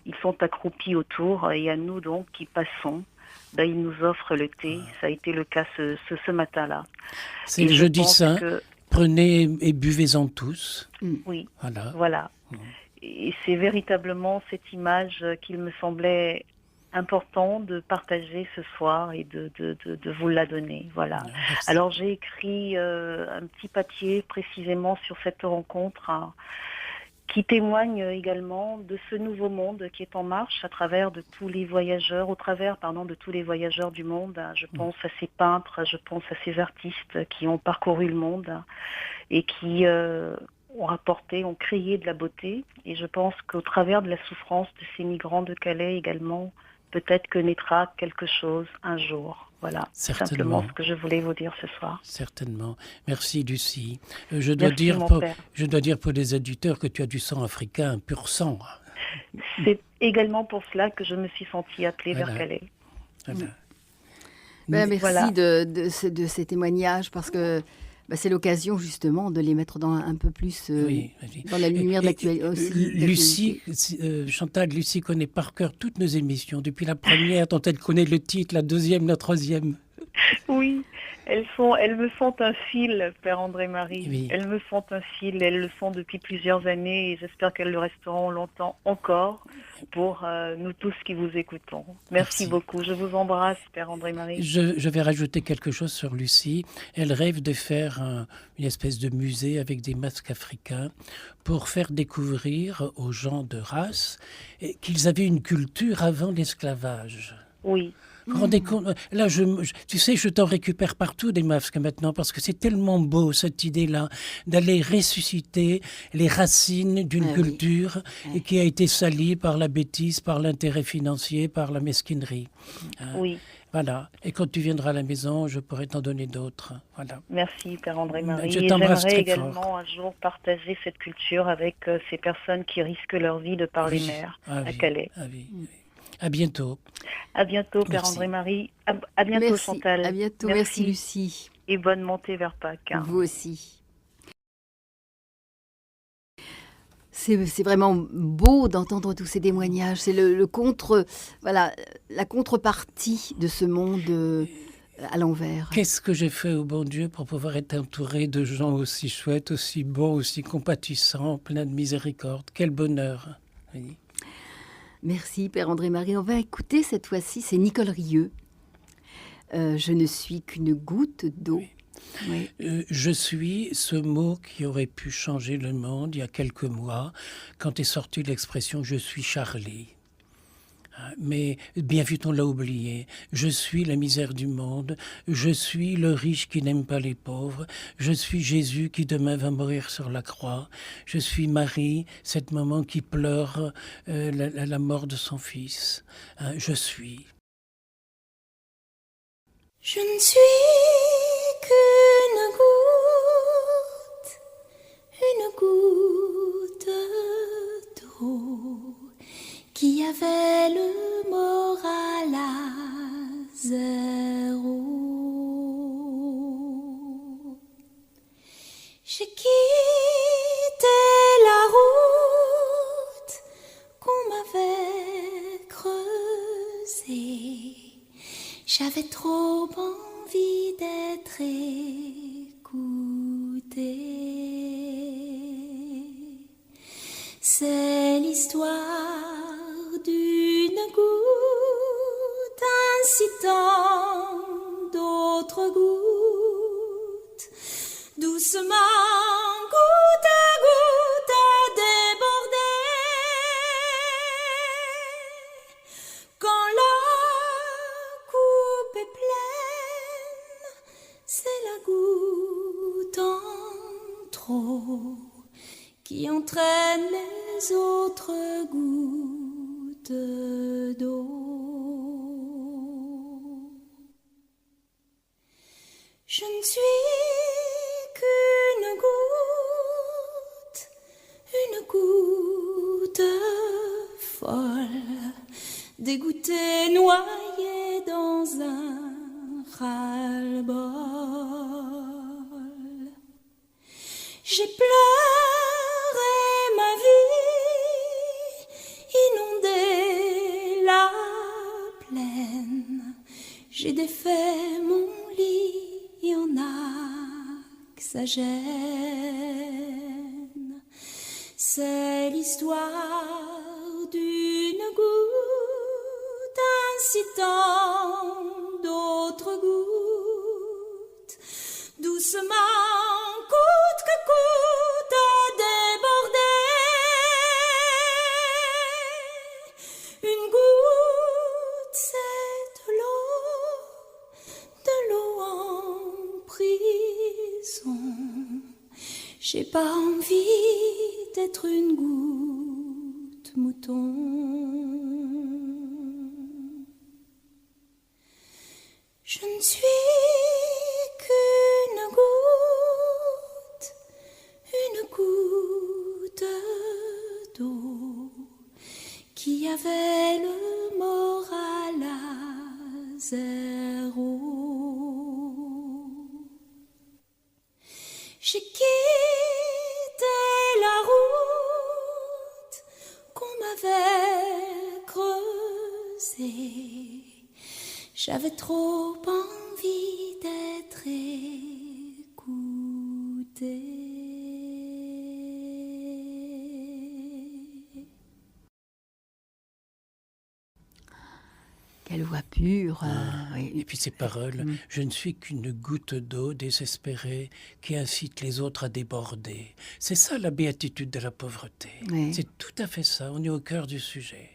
Ils sont accroupis autour et à nous donc qui passons, ils nous offrent le thé. Ça a été le cas ce matin-là. C'est le jeudi saint. Prenez et buvez-en tous. Oui, voilà. Et c'est véritablement cette image qu'il me semblait important de partager ce soir et de vous la donner. Voilà. Merci. Alors j'ai écrit un petit papier précisément sur cette rencontre qui témoigne également de ce nouveau monde qui est en marche au travers de tous les voyageurs du monde. Je pense à ces peintres, je pense à ces artistes qui ont parcouru le monde et qui ont créé de la beauté. Et je pense qu'au travers de la souffrance de ces migrants de Calais également, peut-être que naîtra quelque chose un jour. Voilà, c'est simplement ce que je voulais vous dire ce soir. Certainement. Merci Lucie. Je dois dire pour les auditeurs que tu as du sang africain, pur sang. C'est également pour cela que je me suis sentie appelée vers Calais. Merci de ces témoignages parce que c'est l'occasion justement de les mettre un peu plus dans la lumière de l'actualité. Lucie, Chantal, Lucie connaît par cœur toutes nos émissions, depuis la première dont elle connaît le titre, la deuxième, la troisième. Oui, elles me font un fil, Père André-Marie. Oui. Elles me font un fil, elles le sont depuis plusieurs années et j'espère qu'elles le resteront longtemps encore pour nous tous qui vous écoutons. Merci beaucoup, je vous embrasse, Père André-Marie. Je vais rajouter quelque chose sur Lucie. Elle rêve de faire une espèce de musée avec des masques africains pour faire découvrir aux gens de race qu'ils avaient une culture avant l'esclavage. Oui. Vous vous rendez compte ? Là, tu sais, je t'en récupère partout des masques maintenant parce que c'est tellement beau cette idée-là d'aller ressusciter les racines d'une culture qui a été salie par la bêtise, par l'intérêt financier, par la mesquinerie. Oui. Voilà. Et quand tu viendras à la maison, je pourrai t'en donner d'autres. Voilà. Merci, Père André-Marie. Je t'embrasse très également fort. Un jour partager cette culture avec ces personnes qui risquent leur vie de par les mers à Calais. À bientôt. À bientôt, Père André-Marie. À bientôt, merci. Chantal. À bientôt. Merci, Lucie. Et bonne montée vers Pâques. Vous aussi. C'est vraiment beau d'entendre tous ces témoignages. C'est la contrepartie de ce monde à l'envers. Qu'est-ce que j'ai fait au bon Dieu pour pouvoir être entouré de gens aussi chouettes, aussi beaux, aussi compatissants, pleins de miséricorde. Quel bonheur. Oui. Merci, Père André-Marie. On va écouter cette fois-ci, c'est Nicole Rieu. Je ne suis qu'une goutte d'eau. Oui. Je suis ce mot qui aurait pu changer le monde il y a quelques mois, quand est sortie l'expression « je suis Charlie ». Mais bien vite on l'a oublié. Je suis la misère du monde, je suis le riche qui n'aime pas les pauvres, je suis Jésus qui demain va mourir sur la croix, je suis Marie, cette maman qui pleure la mort de son fils. Je suis. Je ne suis qu'une goutte d'eau qui avait le moral à zéro. J'ai quitté la route qu'on m'avait creusée. J'avais trop envie d'être écoutée. C'est l'histoire d'une goutte incitant d'autres gouttes, doucement, goutte à goutte, à déborder. Quand la coupe est pleine, c'est la goutte en trop qui entraîne les autres gouttes d'eau. Je ne suis qu'une goutte folle, dégoûtée, noyée dans un ras-le-bol. J'ai pleuré ma vie, inondé la plaine. J'ai défait mon lit en que ça gêne. C'est l'histoire d'une goutte incitant d'autres gouttes, doucement, coûte que coûte, à déborder. Une goutte, c'est de l'eau en prison. J'ai pas envie d'être une goutte mouton. Je ne suis qu'une goutte d'eau qui avait le moral à zéro. J'ai quitté la route qu'on m'avait creusée. J'avais trop envie d'être écoutée. Quelle voix pure. Oui. Et puis ces paroles, je ne suis qu'une goutte d'eau désespérée qui incite les autres à déborder. C'est ça la béatitude de la pauvreté. Oui. C'est tout à fait ça, on est au cœur du sujet.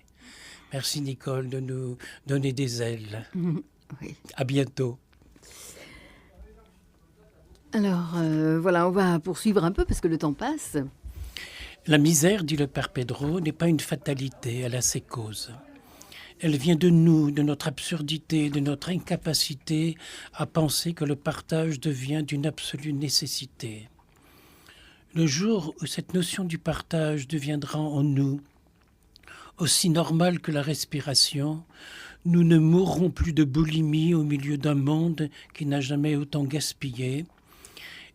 Merci Nicole de nous donner des ailes. Oui. À bientôt. Alors, voilà, on va poursuivre un peu parce que le temps passe. La misère, dit le père Pedro, n'est pas une fatalité, elle a ses causes. Elle vient de nous, de notre absurdité, de notre incapacité à penser que le partage devient d'une absolue nécessité. Le jour où cette notion du partage deviendra en nous aussi normale que la respiration, nous ne mourrons plus de boulimie au milieu d'un monde qui n'a jamais autant gaspillé,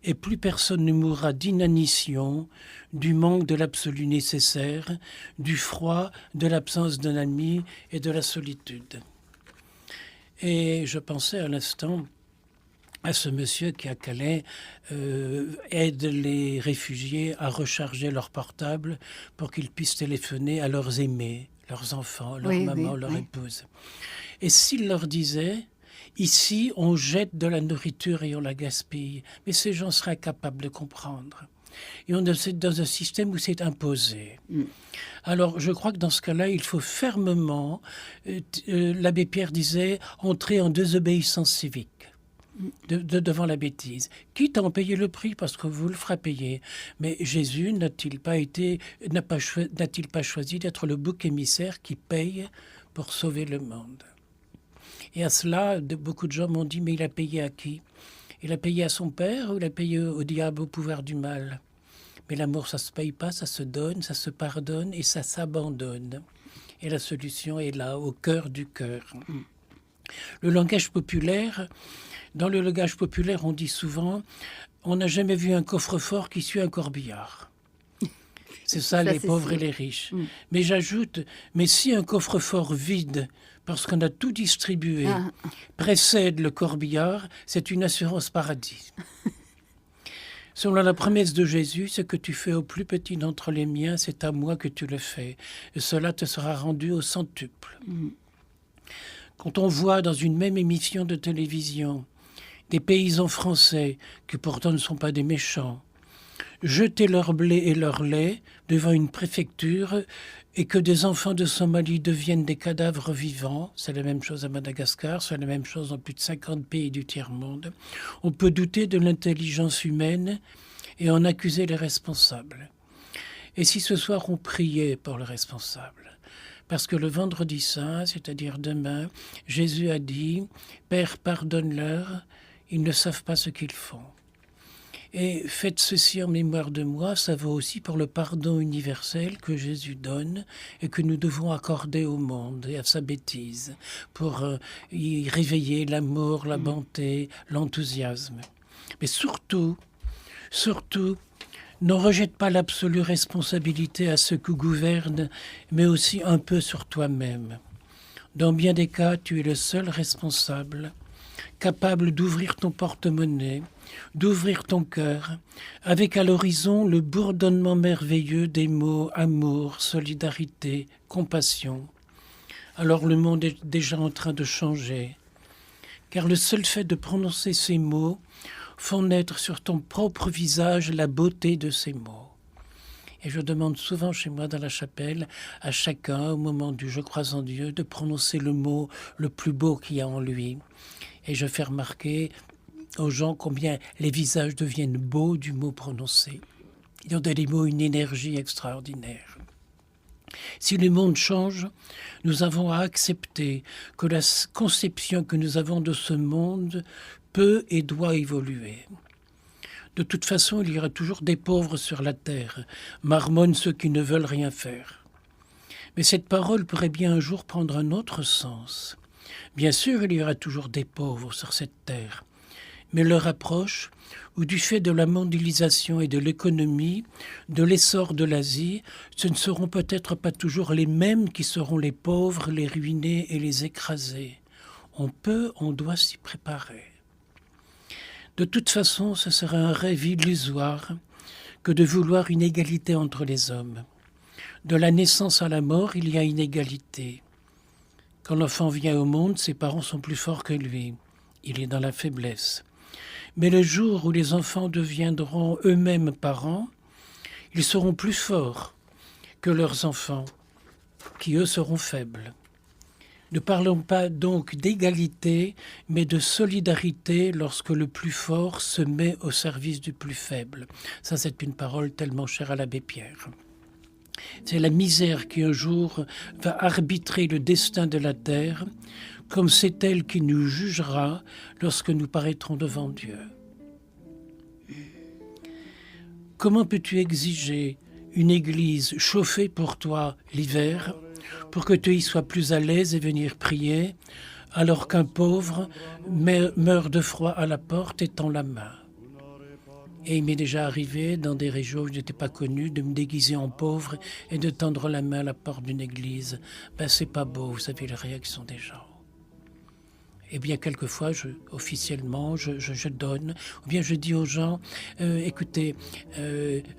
et plus personne ne mourra d'inanition, du manque de l'absolu nécessaire, du froid, de l'absence d'un ami et de la solitude. Et je pensais à l'instant à ce monsieur qui, à Calais, aide les réfugiés à recharger leur portable pour qu'ils puissent téléphoner à leurs aimés, leurs enfants, leur maman, leur épouse. Et s'il leur disait... Ici, on jette de la nourriture et on la gaspille. Mais ces gens seraient incapables de comprendre. Et on est dans un système où c'est imposé. Alors, je crois que dans ce cas-là, il faut fermement, l'abbé Pierre disait, entrer en désobéissance civique devant la bêtise. Quitte à en payer le prix, parce que vous le ferez payer. Mais Jésus n'a-t-il pas choisi d'être le bouc émissaire qui paye pour sauver le monde? Et à cela, beaucoup de gens m'ont dit, mais il a payé à qui? Il a payé à son père ou il a payé au diable, au pouvoir du mal? Mais l'amour, ça ne se paye pas, ça se donne, ça se pardonne et ça s'abandonne. Et la solution est là, au cœur du cœur. Le langage populaire, dans le langage populaire, on dit souvent, on n'a jamais vu un coffre-fort qui suit un corbillard. C'est ça, les pauvres et les riches. Mais j'ajoute, mais si un coffre-fort vide, parce qu'on a tout distribué, précède le corbillard, c'est une assurance paradis. Selon la promesse de Jésus, ce que tu fais au plus petit d'entre les miens, c'est à moi que tu le fais. Et cela te sera rendu au centuple. Quand on voit dans une même émission de télévision des paysans français, qui pourtant ne sont pas des méchants, jeter leur blé et leur lait devant une préfecture et que des enfants de Somalie deviennent des cadavres vivants, c'est la même chose à Madagascar, c'est la même chose dans plus de 50 pays du tiers-monde, on peut douter de l'intelligence humaine et en accuser les responsables. Et si ce soir on priait pour le responsable? Parce que le vendredi saint, c'est-à-dire demain, Jésus a dit « Père, pardonne-leur, Ils ne savent pas ce qu'ils font. Et faites ceci en mémoire de moi, ça vaut aussi pour le pardon universel que Jésus donne et que nous devons accorder au monde et à sa bêtise pour y réveiller l'amour, la bonté, l'enthousiasme. Mais surtout, ne rejette pas l'absolue responsabilité à ceux qui gouvernent, mais aussi un peu sur toi-même. Dans bien des cas, tu es le seul responsable, capable d'ouvrir ton porte-monnaie, d'ouvrir ton cœur, avec à l'horizon le bourdonnement merveilleux des mots amour, solidarité, compassion. Alors le monde est déjà en train de changer, car le seul fait de prononcer ces mots font naître sur ton propre visage la beauté de ces mots. Et je demande souvent chez moi dans la chapelle à chacun, au moment du « je crois en Dieu », de prononcer le mot le plus beau qu'il y a en lui. Et je fais remarquer aux gens combien les visages deviennent beaux du mot prononcé. Ils ont dans les mots une énergie extraordinaire. Si le monde change, nous avons à accepter que la conception que nous avons de ce monde peut et doit évoluer. De toute façon, il y aura toujours des pauvres sur la terre, marmonnent ceux qui ne veulent rien faire. Mais cette parole pourrait bien un jour prendre un autre sens. Bien sûr, il y aura toujours des pauvres sur cette terre, mais leur approche, ou du fait de la mondialisation et de l'économie, de l'essor de l'Asie, ce ne seront peut-être pas toujours les mêmes qui seront les pauvres, les ruinés et les écrasés. On doit s'y préparer. De toute façon, ce serait un rêve illusoire que de vouloir une égalité entre les hommes. De la naissance à la mort, il y a une égalité. Quand l'enfant vient au monde, ses parents sont plus forts que lui. Il est dans la faiblesse. Mais le jour où les enfants deviendront eux-mêmes parents, ils seront plus forts que leurs enfants, qui eux seront faibles. Ne parlons pas donc d'égalité, mais de solidarité lorsque le plus fort se met au service du plus faible. Ça, c'est une parole tellement chère à l'abbé Pierre. C'est la misère qui un jour va arbitrer le destin de la terre, comme c'est elle qui nous jugera lorsque nous paraîtrons devant Dieu. Comment peux-tu exiger une église chauffée pour toi l'hiver, pour que tu y sois plus à l'aise et venir prier, alors qu'un pauvre meurt de froid à la porte et tend la main? Et il m'est déjà arrivé, dans des régions où je n'étais pas connu, de me déguiser en pauvre et de tendre la main à la porte d'une église. C'est pas beau, vous savez, les réactions des gens. Eh bien, quelquefois, officiellement, je donne, ou bien je dis aux gens, écoutez,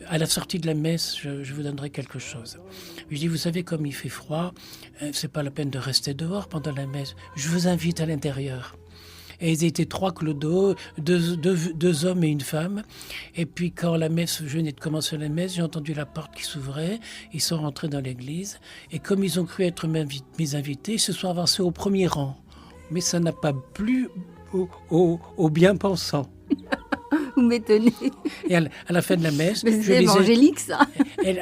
à la sortie de la messe, je vous donnerai quelque chose. Je dis, vous savez, comme il fait froid, c'est pas la peine de rester dehors pendant la messe. Je vous invite à l'intérieur. Et ils étaient 3 clodos, deux hommes et une femme. Et puis quand la messe venait de commencer la messe, j'ai entendu la porte qui s'ouvrait. Ils sont rentrés dans l'église. Et comme ils ont cru être mes invités, ils se sont avancés au premier rang. Mais ça n'a pas plu aux bien-pensants. Vous m'étonnez. Et à la fin de la messe, mais c'est évangélique, ça.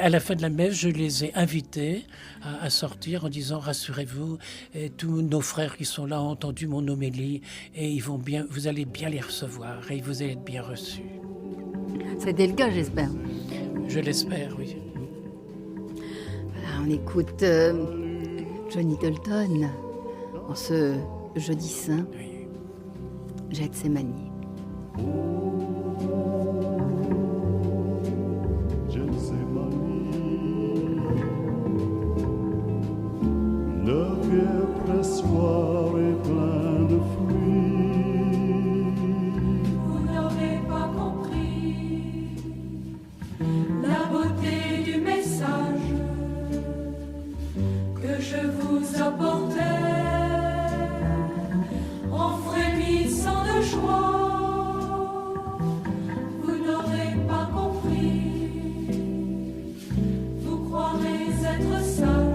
À la fin de la messe, je les ai invités à sortir en disant, rassurez-vous, tous nos frères qui sont là ont entendu mon homélie et vous allez bien les recevoir et vous allez être bien reçus. C'était le cas, j'espère. Je l'espère, oui. Voilà, on écoute Johnny Dalton en ce jeudi saint, oui. Gethsémani. Soir est plein de fruits. Vous n'aurez pas compris la beauté du message que je vous apportais en frémissant de joie. Vous n'aurez pas compris, vous croirez être sage.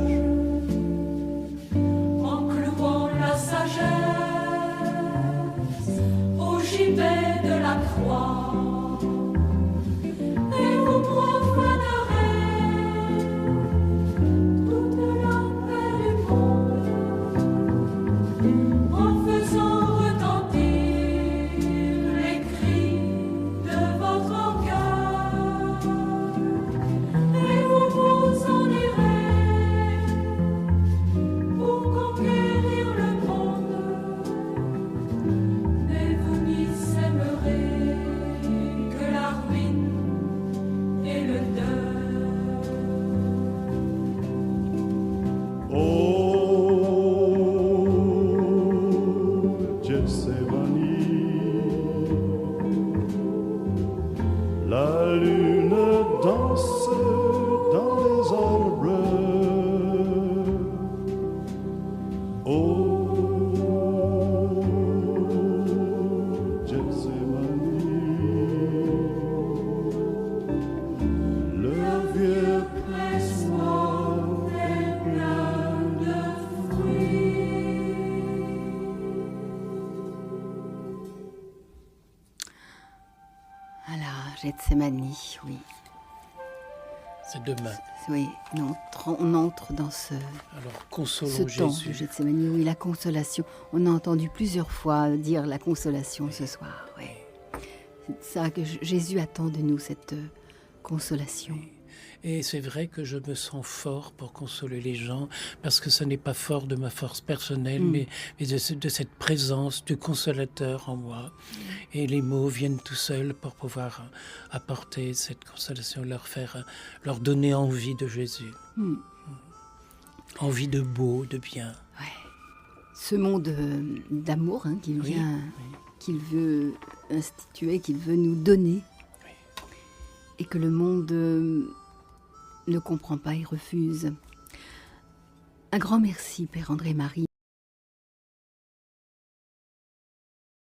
Au gibet de la croix, et vous profanerez toute la paix du monde en faisant retentir La lune danse dans les arbres. Oh, Gethsemane, le vieux pressoir est plein de fruits. Voilà, Gethsemane, oui. C'est demain. Oui, on entre dans ce Consolons temps Jésus. de Gethsemane, oui, la consolation. On a entendu plusieurs fois dire la consolation ce soir. Oui. C'est ça que Jésus attend de nous, cette consolation. Et c'est vrai que je me sens fort pour consoler les gens, parce que ce n'est pas fort de ma force personnelle, mais de cette présence du consolateur en moi. Et les mots viennent tout seuls pour pouvoir apporter cette consolation, leur donner envie de Jésus. Envie de beau, de bien. Ouais. Ce monde d'amour qu'il qu'il veut instituer, qu'il veut nous donner, et que le monde ne comprend pas et refuse. Un grand merci, Père André Marie.